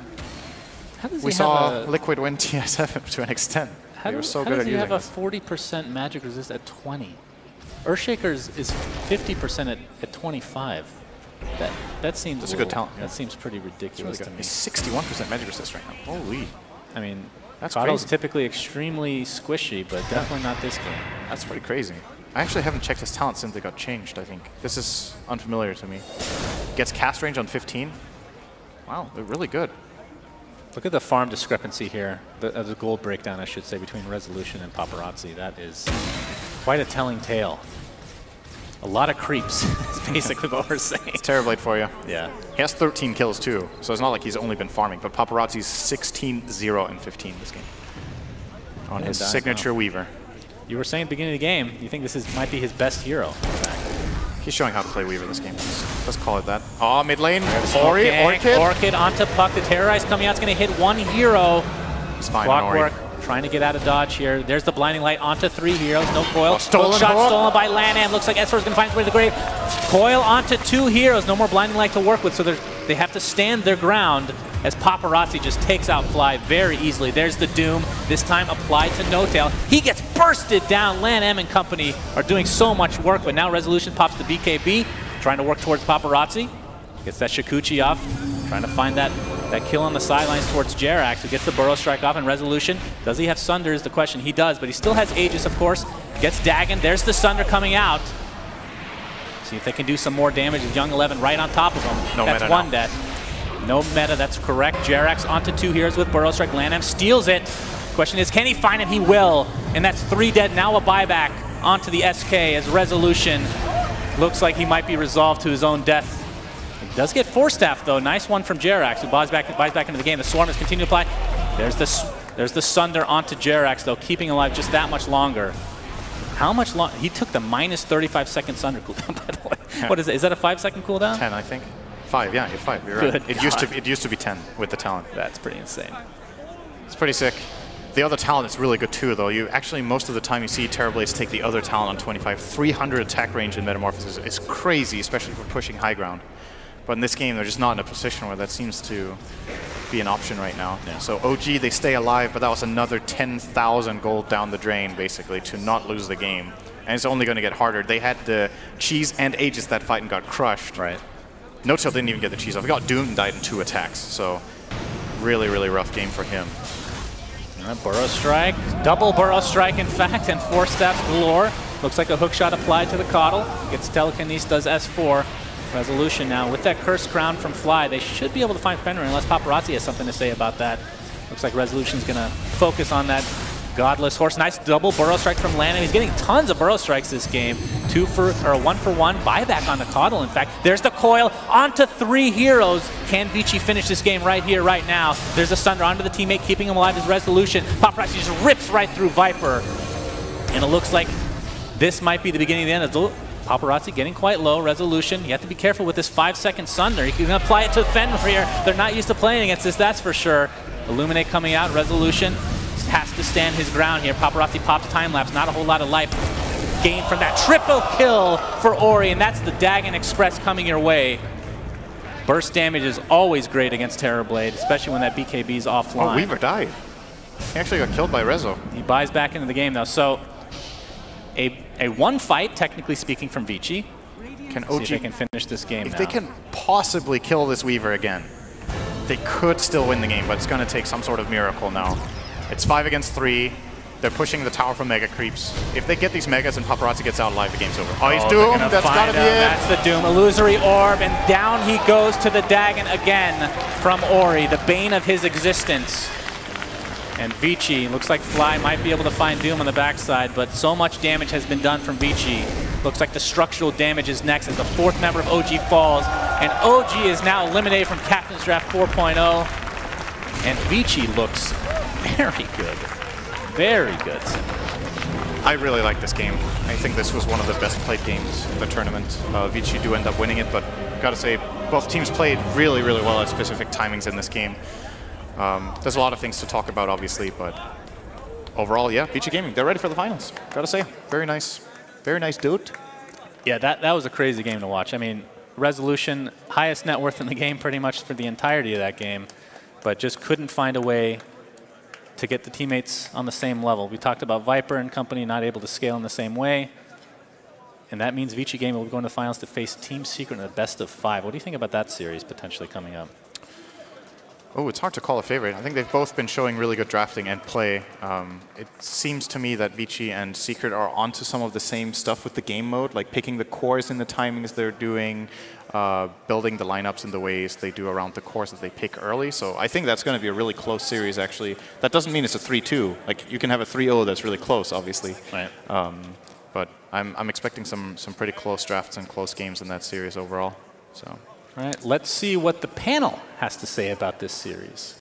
we saw Liquid win TSF to an extent. They were so good at using have a 40% magic resist at 20? Earthshaker's is 50% at 25. That seems that's a good talent. That seems pretty ridiculous to me. He's 61% magic resist right now. Holy. I mean, that's Coddle's typically extremely squishy, but definitely not this game. That's pretty crazy. I actually haven't checked his talent since they got changed, I think. This is unfamiliar to me. Gets cast range on 15. Wow, they're really good. Look at the farm discrepancy here, the gold breakdown, I should say, between Resolution and Paparazzi. That is quite a telling tale. A lot of creeps is basically what we're saying. It's Terrorblade for you. Yeah. He has 13 kills too, so it's not like he's only been farming, but Paparazzi's 16, 0, and 15 this game. On his signature Weaver. You were saying at the beginning of the game, you think this might be his best hero. He's showing how to play Weaver this game. Let's call it that. Oh, mid lane. Orchid onto Puck. The Terrorize coming out. It's going to hit one hero. He's fine. Clockwork trying to get out of dodge here. There's the blinding light onto 3 heroes. No coil. Hook shot stolen by Lanham. Looks like Essor's going to find his way to the grave. Coil onto 2 heroes. No more blinding light to work with, so they have to stand their ground as Paparazzi just takes out Fly very easily. There's the Doom, this time applied to No Tail. He gets bursted down. Lanham and company are doing so much work, but now Resolution pops the BKB, trying to work towards Paparazzi. Gets that Shikuchi off, trying to find that kill on the sidelines towards Jerax, who gets the Burrow Strike off, and Resolution. Does he have Sunder is the question. He does, but he still has Aegis, of course. Gets Dagon. There's the Sunder coming out. See if they can do some more damage with Young 11 right on top of him. No That's meta one now. death. No meta, that's correct. Jerax onto 2 heroes with Burrow Strike. Lanham steals it. Question is, can he find it? He will. And that's 3 dead. Now a buyback onto the SK as Resolution looks like he might be resolved to his own death. He does get 4 staff, though. Nice one from Jerax, who buys back into the game. The Swarm is continuing to apply. There's the Sunder onto Jerax, though, keeping alive just that much longer. How much long? He took the minus 35-second Sunder cooldown, by the way. Yeah. What is it? Is that a 5-second cooldown? 10, I think. 5, yeah, you're 5. You're right. It used to be 10 with the talent. That's pretty insane. It's pretty sick. The other talent is really good too, though. You actually, most of the time you see Terrorblades take the other talent on 25. 300 attack range in Metamorphosis is crazy, especially for pushing high ground. But in this game, they're just not in a position where that seems to be an option right now. Yeah. So OG, they stay alive, but that was another 10,000 gold down the drain, basically, to not lose the game. And it's only going to get harder. They had the Cheese and Aegis that fight and got crushed. Right. No Tail didn't even get the Cheese off. He got doomed and died in 2 attacks. So really, really rough game for him. Burrow Strike, double Burrow Strike, in fact, and 4 staffs galore. Looks like a hook shot applied to the Coddle. Gets Telekinesis, does S4. Resolution now. With that Cursed Crown from Fly, they should be able to find Fenrir unless Paparazzi has something to say about that. Looks like Resolution's going to focus on that Godless Horse. Nice double Burrow Strike from Lanham. He's getting tons of Burrow Strikes this game. 1 for 1 buyback on the Coddle, in fact. There's the Coil onto 3 heroes. Can Vici finish this game right here, right now? There's a Sunder onto the teammate, keeping him alive is Resolution. Paparazzi just rips right through Viper. And it looks like this might be the beginning of the end. Paparazzi getting quite low. Resolution, you have to be careful with this 5-second Sunder. You can apply it to Fenrir. They're not used to playing against this, that's for sure. Illuminate coming out. Resolution has to stand his ground here. Paparazzi pops time-lapse. Not a whole lot of life gained from that. Triple kill for Ori, and that's the Dagon Express coming your way. Burst damage is always great against Terrorblade, especially when that BKB's offline. Oh, Weaver died. He actually got killed by Rezo. He buys back into the game, though. So a 1 fight, technically speaking, from Vici. Can OG, see if they can finish this game If now. they can possibly kill this Weaver again, they could still win the game, but it's going to take some sort of miracle now. It's 5 against 3. They're pushing the tower from Mega Creeps. If they get these Megas and Paparazzi gets out alive, the game's over. Oh, he's doomed. That's got to be it. That's the Doom. Illusory Orb, and down he goes to the Dagon again from Ori, the bane of his existence. And Vici, looks like Fly might be able to find Doom on the backside, but so much damage has been done from Vici. Looks like the structural damage is next as the 4th member of OG falls. And OG is now eliminated from Captain's Draft 4.0. And Vici looks very good. Very good. I really like this game. I think this was one of the best played games of the tournament. Vici do end up winning it, but gotta say, both teams played really, really well at specific timings in this game. There's a lot of things to talk about, obviously, but overall, yeah, Vici Gaming, they're ready for the finals. Gotta say, very nice dude. Yeah, that was a crazy game to watch. I mean, Resolution, highest net worth in the game pretty much for the entirety of that game, but just couldn't find a way to get the teammates on the same level. We talked about Viper and company not able to scale in the same way, and that means Vici Gaming will go into the finals to face Team Secret in the best of 5. What do you think about that series potentially coming up? Oh, it's hard to call a favorite. I think they've both been showing really good drafting and play. It seems to me that Vici and Secret are onto some of the same stuff with the game mode, like picking the cores in the timings they're doing, building the lineups in the ways they do around the cores that they pick early. So I think that's going to be a really close series, actually. That doesn't mean it's a 3-2. Like, you can have a 3-0 that's really close, obviously. Right. But I'm expecting some pretty close drafts and close games in that series overall. So. All right, let's see what the panel has to say about this series.